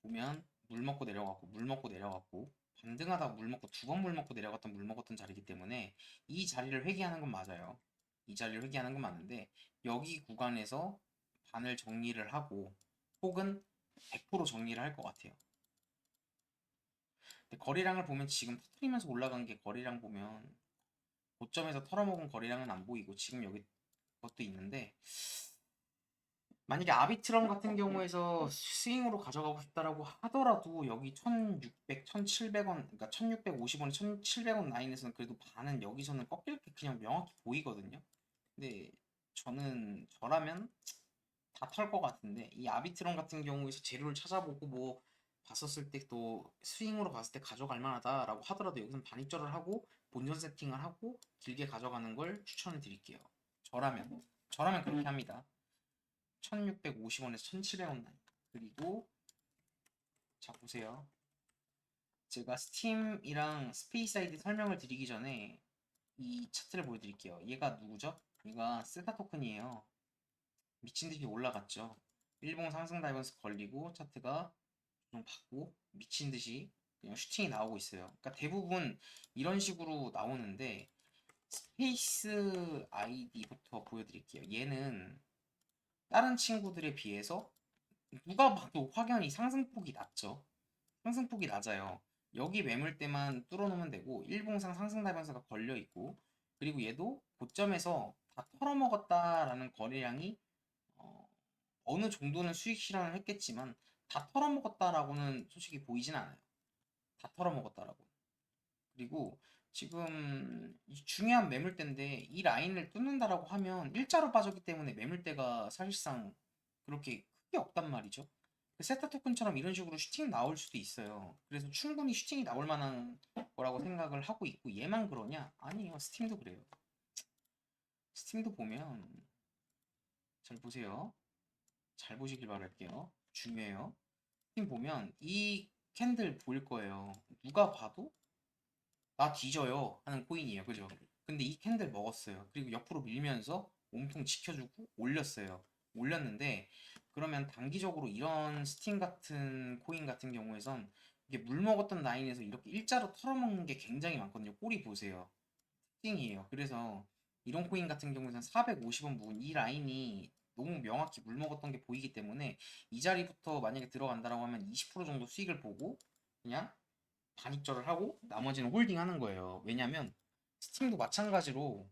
보면 물 먹고 내려갔고 물 먹고 내려갔고 반등하다 물 먹고 두 번 물 먹고 내려갔던 물 먹었던 자리이기 때문에 이 자리를 회귀하는 건 맞아요. 이 자리를 회귀하는 건 맞는데 여기 구간에서 반을 정리를 하고 혹은 100% 정리를 할 것 같아요. 근데 거래량을 보면 지금 터트리면서 올라간 게 거래량 보면 고점에서 털어먹은 거래량은 안 보이고 지금 여기 것도 있는데 만약에 아비트럼 같은 경우에서 스윙으로 가져가고 싶다라고 하더라도 여기 1600, 1700원, 그러니까 1650원, 1700원 라인에서는 그래도 반은 여기서는 꺾일 게 그냥 명확히 보이거든요. 근데 저라면 다 털 것 같은데 이 아비트럼 같은 경우에서 재료를 찾아보고 뭐 봤었을 때 또 스윙으로 봤을 때 가져갈 만하다라고 하더라도 여기서는 반입절을 하고 본전 세팅을 하고 길게 가져가는 걸 추천을 드릴게요. 저라면 그렇게 합니다. 1650원에서 1700원 라인. 그리고 자 보세요. 제가 스팀이랑 스페이스 아이디 설명을 드리기 전에 이 차트를 보여드릴게요. 얘가 누구죠? 얘가 스타 토큰이에요. 미친듯이 올라갔죠. 일봉 상승 다이버스 걸리고 차트가 좀 받고 미친듯이 그냥 슈팅이 나오고 있어요. 그러니까 대부분 이런 식으로 나오는데 스페이스 아이디부터 보여드릴게요. 얘는 다른 친구들에 비해서 누가 봐도 확연히 상승폭이 낮죠. 상승폭이 낮아요. 여기 매물대만 뚫어놓으면 되고 일봉상 상승 다이버스가 걸려있고 그리고 얘도 고점에서 다 털어먹었다라는 거래량이 어느 정도는 수익 실현을 했겠지만 다 털어먹었다라고는 솔직히 보이진 않아요. 다 털어먹었다라고. 그리고 지금 중요한 매물대인데 이 라인을 뚫는다라고 하면 일자로 빠졌기 때문에 매물대가 사실상 그렇게 크게 없단 말이죠. 세타 토큰처럼 이런 식으로 슈팅 나올 수도 있어요. 그래서 충분히 슈팅이 나올 만한 거라고 생각을 하고 있고 얘만 그러냐? 아니에요. 스팀도 그래요. 스팀도 보면 잘 보세요. 잘 보시길 바랄게요. 중요해요. 스팀 보면 이 캔들 보일 거예요. 누가 봐도 나 뒤져요 하는 코인이에요. 그죠? 근데 이 캔들 먹었어요. 그리고 옆으로 밀면서 몸통 지켜주고 올렸어요. 올렸는데 그러면 단기적으로 이런 스팀 같은 코인 같은 경우에선 이게 물 먹었던 라인에서 이렇게 일자로 털어먹는 게 굉장히 많거든요. 꼬리 보세요. 특징이에요. 그래서 이런 코인 같은 경우에는 450원 부근 이 라인이 너무 명확히 물 먹었던 게 보이기 때문에 이 자리부터 만약에 들어간다라고 하면 20% 정도 수익을 보고 그냥 반입절을 하고 나머지는 홀딩 하는 거예요. 왜냐면 스팀도 마찬가지로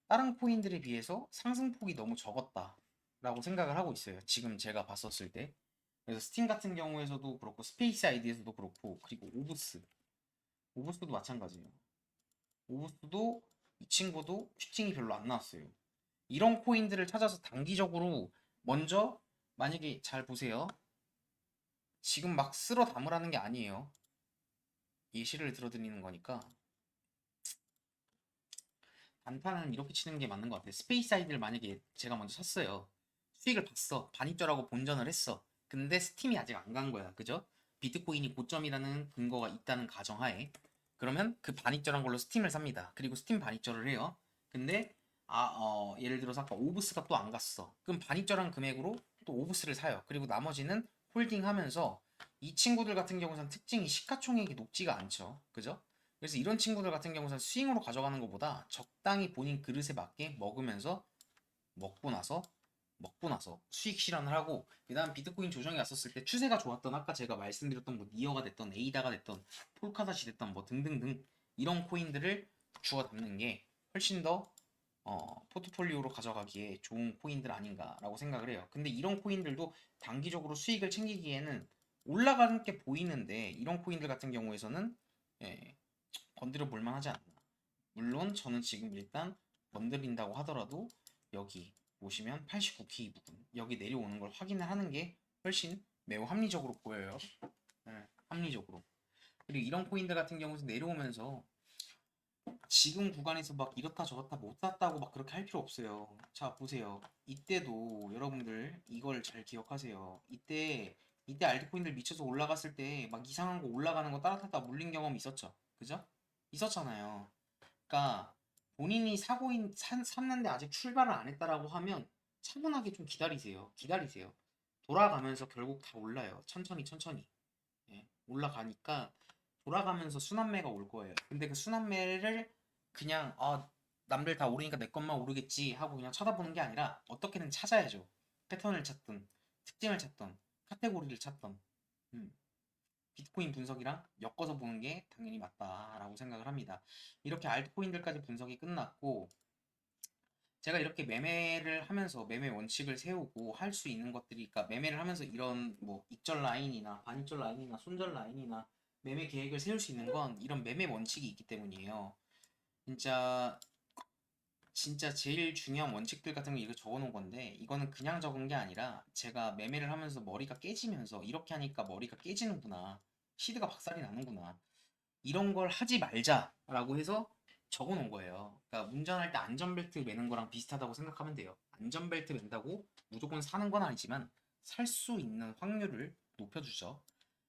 다른 코인들에 비해서 상승폭이 너무 적었다 라고 생각을 하고 있어요. 지금 제가 봤었을 때. 그래서 스팀 같은 경우에서도 그렇고 스페이스 아이디에서도 그렇고 그리고 오브스도 마찬가지예요. 오브스도 이 친구도 슈팅이 별로 안 나왔어요. 이런 코인들을 찾아서 단기적으로 먼저 만약에 잘 보세요. 지금 막 쓸어 담으라는 게 아니에요. 예시를 들어드리는 거니까 단타는 이렇게 치는 게 맞는 것 같아요. 스페이스 아이디를 만약에 제가 먼저 샀어요. 수익을 봤어. 반입절하고 본전을 했어. 근데 스팀이 아직 안 간 거야. 그죠? 비트코인이 고점이라는 근거가 있다는 가정하에 그러면 그 반입절한 걸로 스팀을 삽니다. 그리고 스팀 반입절을 해요. 근데 예를 들어서 아까 오브스가 또 안 갔어. 그럼 반입절한 금액으로 또 오브스를 사요. 그리고 나머지는 홀딩하면서 이 친구들 같은 경우는 특징이 시가총액이 높지가 않죠. 그죠? 그래서 이런 친구들 같은 경우는 스윙으로 가져가는 것보다 적당히 본인 그릇에 맞게 먹으면서 먹고 나서 수익 실현을 하고 그다음 비트코인 조정이 왔었을 때 추세가 좋았던 아까 제가 말씀드렸던 뭐 니어가 됐던 에이다가 됐던 폴카닷이 됐던 뭐 등등등 이런 코인들을 주워 담는 게 훨씬 더 포트폴리오로 가져가기에 좋은 코인들 아닌가라고 생각을 해요. 근데 이런 코인들도 단기적으로 수익을 챙기기에는 올라가는 게 보이는데 이런 코인들 같은 경우에서는 예, 건드려 볼 만하지 않나. 물론 저는 지금 일단 건드린다고 하더라도 여기 보시면 89K 부분 여기 내려오는 걸 확인을 하는 게 훨씬 매우 합리적으로 보여요. 네, 합리적으로. 그리고 이런 코인들 같은 경우는 내려오면서 지금 구간에서 막 이렇다 저렇다 못 샀다고 막 그렇게 할 필요 없어요. 자 보세요. 이때도 여러분들 이걸 잘 기억하세요. 이때 알트코인들 미쳐서 올라갔을 때 막 이상한 거 올라가는 거 따라탔다 물린 경험 있었죠. 그죠? 있었잖아요. 그러니까 본인이 샀는데 아직 출발을 안 했다라고 하면 차분하게 좀 기다리세요. 기다리세요. 돌아가면서 결국 다 올라요. 천천히 천천히. 예, 올라가니까 돌아가면서 순환매가 올 거예요. 근데 그 순환매를 그냥 남들 다 오르니까 내 것만 오르겠지 하고 그냥 쳐다보는 게 아니라 어떻게든 찾아야죠. 패턴을 찾든 특징을 찾든 카테고리를 찾든 음. 비트코인 분석이랑 엮어서 보는 게 당연히 맞다라고 생각을 합니다. 이렇게 알트코인들까지 분석이 끝났고 제가 이렇게 매매를 하면서 매매 원칙을 세우고 할 수 있는 것들이 그러니까 매매를 하면서 이런 뭐 익절 라인이나 반익절 라인이나 손절 라인이나 매매 계획을 세울 수 있는 건 이런 매매 원칙이 있기 때문이에요. 진짜 진짜 제일 중요한 원칙들 같은 거 이거 적어 놓은 건데 이거는 그냥 적은 게 아니라 제가 매매를 하면서 머리가 깨지면서 이렇게 하니까 머리가 깨지는구나. 시드가 박살이 나는구나. 이런 걸 하지 말자라고 해서 적어 놓은 거예요. 그러니까 운전할 때 안전벨트 매는 거랑 비슷하다고 생각하면 돼요. 안전벨트 맨다고 무조건 사는 건 아니지만 살 수 있는 확률을 높여주죠.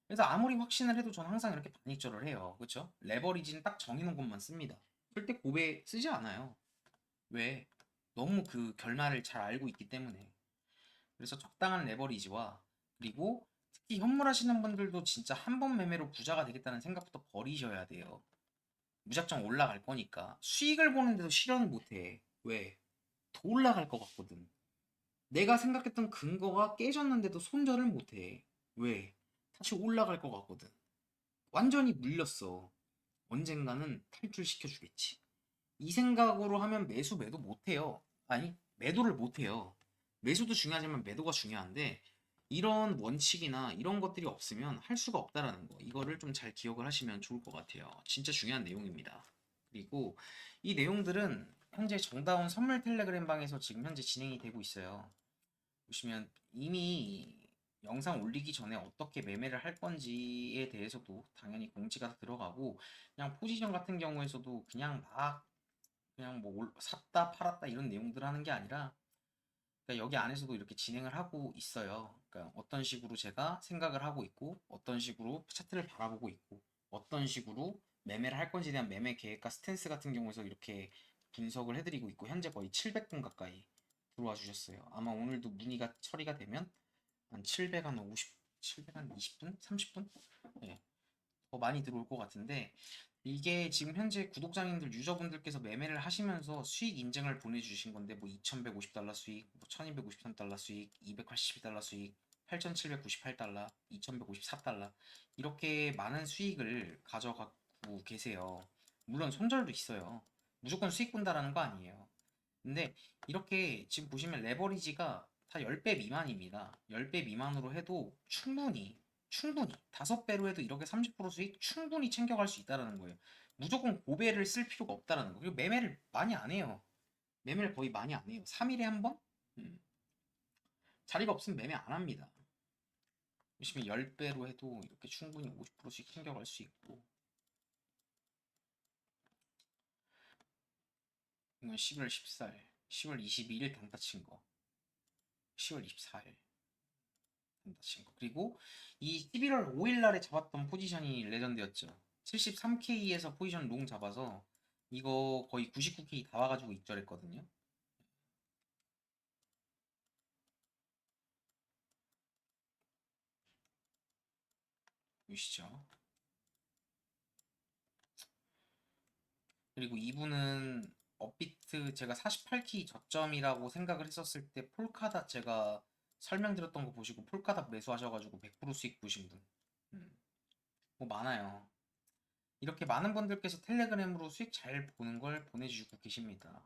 그래서 아무리 확신을 해도 전 항상 이렇게 반익절을 해요. 그렇죠? 레버리지는 딱 정해놓은 것만 씁니다. 절대 고배 쓰지 않아요. 왜? 너무 그 결말을 잘 알고 있기 때문에. 그래서 적당한 레버리지와 그리고 특히 현물하시는 분들도 진짜 한 번 매매로 부자가 되겠다는 생각부터 버리셔야 돼요. 무작정 올라갈 거니까 수익을 보는데도 실현을 못해. 왜? 더 올라갈 것 같거든. 내가 생각했던 근거가 깨졌는데도 손절을 못해. 왜? 다시 올라갈 것 같거든. 완전히 물렸어. 언젠가는 탈출시켜주겠지. 이 생각으로 하면 매도 못해요. 아니, 매도를 못해요. 매수도 중요하지만 매도가 중요한데, 이런 원칙이나 이런 것들이 없으면 할 수가 없다라는 거. 이거를 좀 잘 기억을 하시면 좋을 것 같아요. 진짜 중요한 내용입니다. 그리고 이 내용들은 현재 정다운 선물 텔레그램 방에서 지금 현재 진행이 되고 있어요. 보시면 이미 영상 올리기 전에 어떻게 매매를 할 건지에 대해서도 당연히 공지가 들어가고, 그냥 포지션 같은 경우에서도 그냥 막 그냥 뭐 샀다 팔았다 이런 내용들 하는 게 아니라, 그러니까 여기 안에서도 이렇게 진행을 하고 있어요. 그러니까 어떤 식으로 제가 생각을 하고 있고 어떤 식으로 차트를 바라보고 있고 어떤 식으로 매매를 할 건지에 대한 매매 계획과 스탠스 같은 경우에서 이렇게 분석을 해드리고 있고, 현재 거의 700분 가까이 들어와 주셨어요. 아마 오늘도 문의가 처리가 되면 한 700, 한 50, 700, 한 20분? 30분? 예, 더 많이 들어올 것 같은데, 이게 지금 현재 구독자님들 유저분들께서 매매를 하시면서 수익 인증을 보내주신 건데, 뭐 2150달러 수익, 뭐 1253달러 수익, 282달러 수익, 8798달러, 2154달러, 이렇게 많은 수익을 가져가고 계세요. 물론 손절도 있어요. 무조건 수익 본다라는 거 아니에요. 근데 이렇게 지금 보시면 레버리지가 다 10배 미만입니다. 10배 미만으로 해도 충분히 5배로 해도 이렇게 30% 수익 충분히 챙겨갈 수 있다라는 거예요. 무조건 고배를 쓸 필요가 없다라는 거예요. 그리고 매매를 많이 안 해요. 매매를 거의 많이 안 해요. 3일에 한 번? 자리가 없으면 매매 안 합니다. 보시면 10배로 해도 이렇게 충분히 50%씩 챙겨갈 수 있고, 이건 11월 14일, 10월 22일 단타 친 거, 10월 24일 단타 친 거. 그리고 이 11월 5일 날에 잡았던 포지션이 레전드였죠. 73K에서 포지션 롱 잡아서 이거 거의 99K 다 와가지고 입절했거든요. 보시죠. 그리고 이분은 업비트 제가 48K 저점이라고 생각을 했었을 때 폴카닷 제가 설명드렸던 거 보시고 폴카닷 매수하셔가지고 100% 수익 보신 분. 뭐 많아요. 이렇게 많은 분들께서 텔레그램으로 수익 잘 보는 걸 보내주시고 계십니다.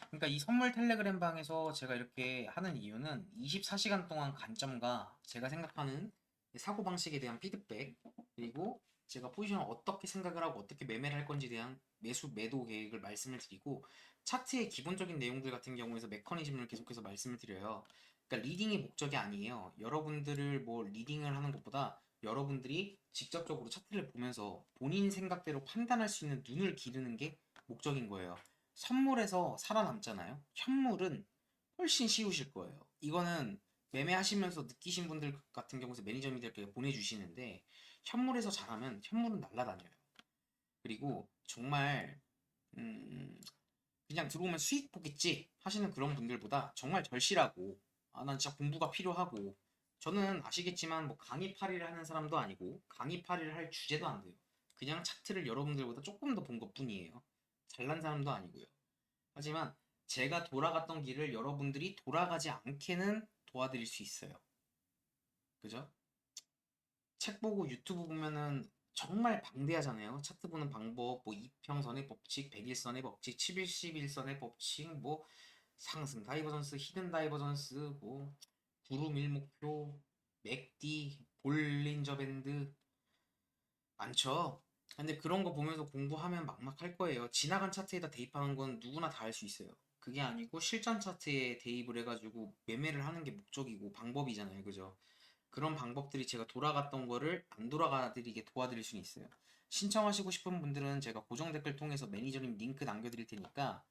그러니까 이 선물 텔레그램 방에서 제가 이렇게 하는 이유는 24시간 동안 관점과 제가 생각하는 사고방식에 대한 피드백, 그리고 제가 포지션을 어떻게 생각을 하고 어떻게 매매를 할 건지에 대한 매도 계획을 말씀을 드리고, 차트의 기본적인 내용들 같은 경우에서 메커니즘을 계속해서 말씀을 드려요. 그러니까 리딩이 목적이 아니에요. 여러분들을 뭐 리딩을 하는 것보다 여러분들이 직접적으로 차트를 보면서 본인 생각대로 판단할 수 있는 눈을 기르는 게 목적인 거예요. 선물에서 살아남잖아요. 현물은 훨씬 쉬우실 거예요. 이거는 매매하시면서 느끼신 분들 같은 경우서 매니저님들께 보내주시는데, 현물에서 잘하면 현물은 날아다녀요. 그리고 정말 그냥 들어오면 수익 보겠지 하시는 그런 분들보다 정말 절실하고, 아, 난 진짜 공부가 필요하고, 저는 아시겠지만 뭐 강의 파리를 하는 사람도 아니고 강의 파리를 할 주제도 안 돼요. 그냥 차트를 여러분들보다 조금 더 본 것뿐이에요. 잘난 사람도 아니고요. 하지만 제가 돌아갔던 길을 여러분들이 돌아가지 않게는 도와드릴 수 있어요. 그죠? 책 보고 유튜브 보면은 정말 방대하잖아요. 차트 보는 방법, 뭐 이평선의 법칙, 백일선의 법칙, 1111선의 법칙, 뭐 상승 다이버전스, 히든 다이버전스, 뭐 구름 일목표, 맥디, 볼린저 밴드 많죠. 근데 그런 거 보면서 공부하면 막막할 거예요. 지나간 차트에다 대입하는 건 누구나 다 할 수 있어요. 그게 아니고 실전 차트에 대입을 해가지고 매매를 하는 게 목적이고 방법이잖아요. 그죠? 그런 방법들이 제가 돌아갔던 거를 안 돌아가드리게 도와드릴 수는 있어요. 신청하시고 싶은 분들은 제가 고정 댓글 통해서 매니저님 링크 남겨드릴 테니까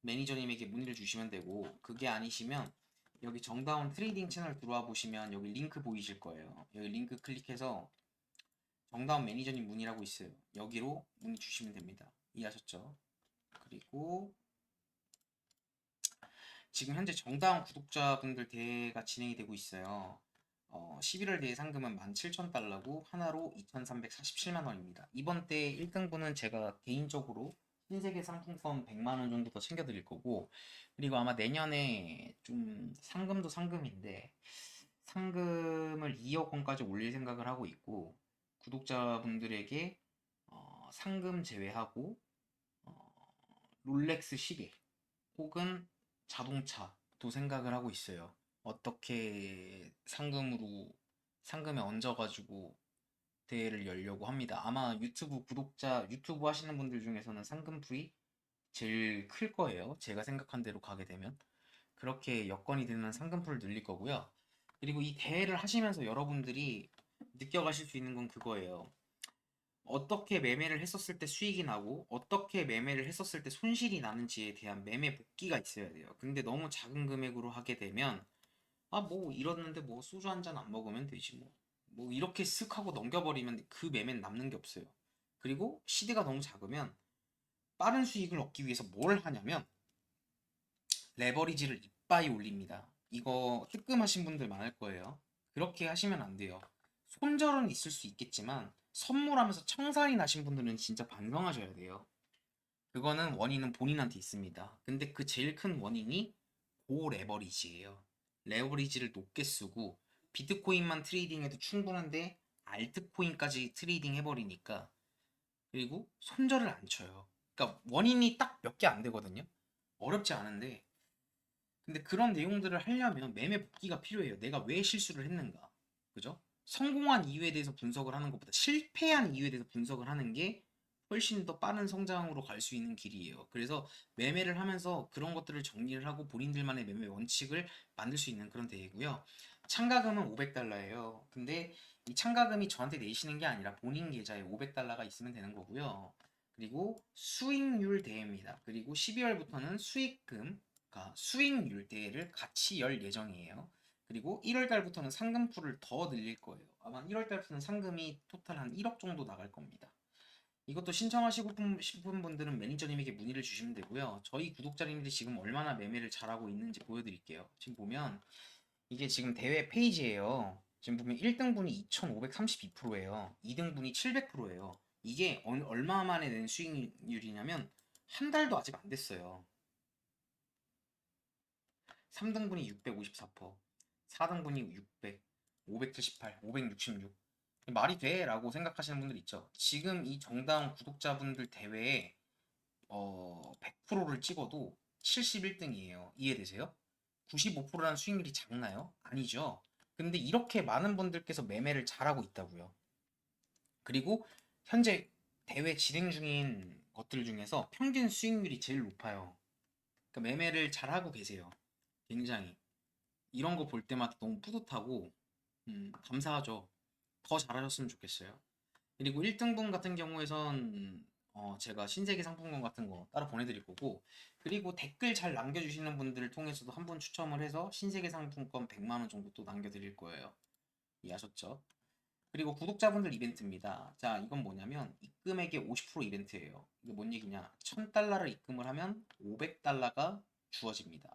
매니저님에게 문의를 주시면 되고, 그게 아니시면 여기 정다운 트레이딩 채널 들어와 보시면 여기 링크 보이실 거예요. 여기 링크 클릭해서 정다운 매니저님 문의라고 있어요. 여기로 문의 주시면 됩니다. 이해하셨죠? 그리고 지금 현재 정다운 구독자분들 대회가 진행이 되고 있어요. 11월 대회 상금은 17,000달러고 하나로 2,347만 원입니다. 이번 대 1등분은 제가 개인적으로 신세계 상품권 100만 원 정도 더 챙겨드릴 거고, 그리고 아마 내년에 좀 상금도 상금인데 상금을 2억 원까지 올릴 생각을 하고 있고, 구독자분들에게 상금 제외하고 어, 롤렉스 시계 혹은 자동차도 생각을 하고 있어요. 어떻게 상금에 얹어가지고 대회를 열려고 합니다. 아마 유튜브 하시는 분들 중에서는 상금풀이 제일 클 거예요. 제가 생각한 대로 가게 되면. 그렇게 여건이 되면 상금풀을 늘릴 거고요. 그리고 이 대회를 하시면서 여러분들이 느껴가실 수 있는 건 그거예요. 어떻게 매매를 했었을 때 수익이 나고 어떻게 매매를 했었을 때 손실이 나는지에 대한 매매 복기가 있어야 돼요. 근데 너무 작은 금액으로 하게 되면 아 뭐 이러는데 뭐 소주 한 잔 안 먹으면 되지 뭐 이렇게 쓱 하고 넘겨버리면 그 매매는 남는 게 없어요. 그리고 시대가 너무 작으면 빠른 수익을 얻기 위해서 뭘 하냐면 레버리지를 이빠이 올립니다. 이거 뜨끔하신 분들 많을 거예요. 그렇게 하시면 안 돼요. 손절은 있을 수 있겠지만 선물하면서 청산이 나신 분들은 진짜 반성하셔야 돼요. 그거는 원인은 본인한테 있습니다. 근데 그 제일 큰 원인이 고레버리지예요. 레버리지를 높게 쓰고 비트코인만 트레이딩해도 충분한데 알트코인까지 트레이딩 해버리니까, 그리고 손절을 안 쳐요. 그러니까 원인이 딱 몇 개 안 되거든요. 어렵지 않은데, 근데 그런 내용들을 하려면 매매 복기가 필요해요. 내가 왜 실수를 했는가. 그죠? 성공한 이유에 대해서 분석을 하는 것보다 실패한 이유에 대해서 분석을 하는 게 훨씬 더 빠른 성장으로 갈 수 있는 길이에요. 그래서 매매를 하면서 그런 것들을 정리를 하고 본인들만의 매매 원칙을 만들 수 있는 그런 대회고요. 참가금은 500달러예요. 근데 이 참가금이 저한테 내시는 게 아니라 본인 계좌에 500달러가 있으면 되는 거고요. 그리고 수익률 대회입니다. 그리고 12월부터는 수익금, 그러니까 수익률 대회를 같이 열 예정이에요. 그리고 1월 달부터는 상금풀을 더 늘릴 거예요. 아마 1월 달부터는 상금이 토탈 한 1억 정도 나갈 겁니다. 이것도 신청하시고 싶은 분들은 매니저님에게 문의를 주시면 되고요. 저희 구독자님들이 지금 얼마나 매매를 잘하고 있는지 보여드릴게요. 지금 보면 이게 지금 대회 페이지예요. 지금 보면 1등분이 2532%예요. 2등분이 700%예요. 이게 얼마 만에 낸 수익률이냐면 한 달도 아직 안 됐어요. 3등분이 654%, 4등분이 600, 578, 566. 말이 돼? 라고 생각하시는 분들 있죠. 지금 이 정다운 구독자분들 대회에 100%를 찍어도 71등이에요. 이해되세요? 95%라는 수익률이 작나요? 아니죠. 근데 이렇게 많은 분들께서 매매를 잘하고 있다고요. 그리고 현재 대회 진행 중인 것들 중에서 평균 수익률이 제일 높아요. 그러니까 매매를 잘하고 계세요. 굉장히. 이런 거 볼 때마다 너무 뿌듯하고 감사하죠. 더 잘하셨으면 좋겠어요. 그리고 1등분 같은 경우에선 제가 신세계 상품권 같은 거 따로 보내드릴 거고, 그리고 댓글 잘 남겨주시는 분들을 통해서도 한 분 추첨을 해서 신세계 상품권 100만 원 정도 또 남겨드릴 거예요. 이해하셨죠? 그리고 구독자분들 이벤트입니다. 자, 이건 뭐냐면 입금액의 50% 이벤트예요. 이게 뭔 얘기냐? 1000달러를 입금을 하면 500달러가 주어집니다.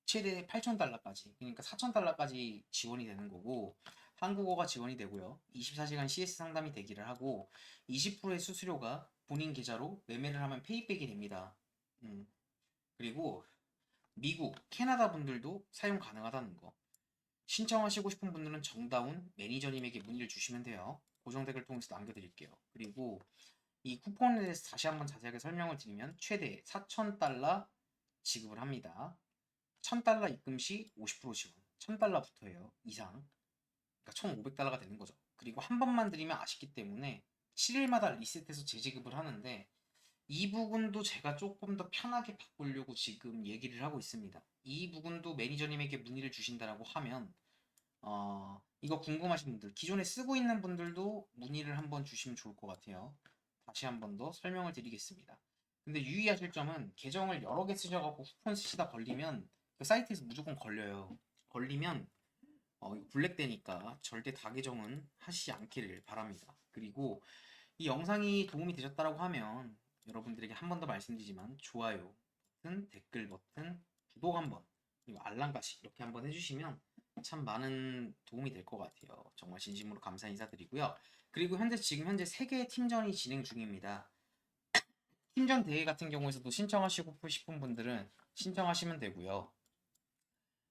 최대 8,000달러까지, 그러니까 4,000달러까지 지원이 되는 거고, 한국어가 지원이 되고요. 24시간 CS 상담이 되기를 하고 20%의 수수료가 본인 계좌로 매매를 하면 페이백이 됩니다. 그리고 미국, 캐나다 분들도 사용 가능하다는 거. 신청하시고 싶은 분들은 정다운 매니저님에게 문의를 주시면 돼요. 고정 댓글 통해서 남겨드릴게요. 그리고 이 쿠폰에 대해서 다시 한번 자세하게 설명을 드리면 최대 4,000달러 지급을 합니다. 1000달러 입금 시 50% 지원. 1000달러부터예요. 이상. 그러니까 1500달러가 되는 거죠. 그리고 한 번만 드리면 아쉽기 때문에 7일마다 리셋해서 재지급을 하는데 이 부분도 제가 조금 더 편하게 바꾸려고 지금 얘기를 하고 있습니다. 이 부분도 매니저님에게 문의를 주신다라고 하면 이거 궁금하신 분들, 기존에 쓰고 있는 분들도 문의를 한번 주시면 좋을 것 같아요. 다시 한번 더 설명을 드리겠습니다. 근데 유의하실 점은 계정을 여러 개 쓰셔갖고 쿠폰 쓰시다 걸리면 그 사이트에서 무조건 걸려요. 걸리면 이거 블랙되니까 절대 다계정은 하시지 않기를 바랍니다. 그리고 이 영상이 도움이 되셨다고 하면 여러분들에게 한 번 더 말씀드리지만 좋아요 버튼, 댓글 버튼, 구독 한번 그리고 알람까지 이렇게 한번 해주시면 참 많은 도움이 될 것 같아요. 정말 진심으로 감사 인사드리고요. 그리고 지금 현재 3개의 팀전이 진행 중입니다. 팀전 대회 같은 경우에서도 신청하시고 싶은 분들은 신청하시면 되고요.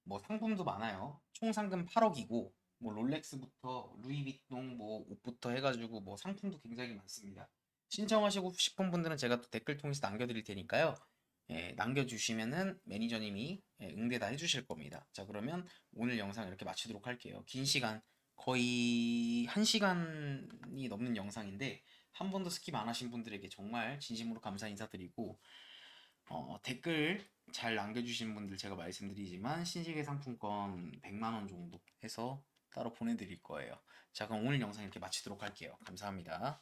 뭐 상품도 많아요. 총 상금 8억이고 뭐 롤렉스부터 루이비통 뭐 옷부터 해가지고 뭐 상품도 굉장히 많습니다. 신청하시고 싶은 분들은 제가 또 댓글 통해서 남겨드릴 테니까요. 예, 남겨주시면은 매니저님이 응대 다 해주실 겁니다. 자, 그러면 오늘 영상 이렇게 마치도록 할게요. 긴 시간 거의 1시간이 넘는 영상인데 한 번도 스킵 안 하신 분들에게 정말 진심으로 감사 인사드리고 댓글 잘 남겨주신 분들 제가 말씀드리지만 신세계 상품권 100만 원 정도 해서 따로 보내드릴 거예요. 자, 그럼 오늘 영상 이렇게 마치도록 할게요. 감사합니다.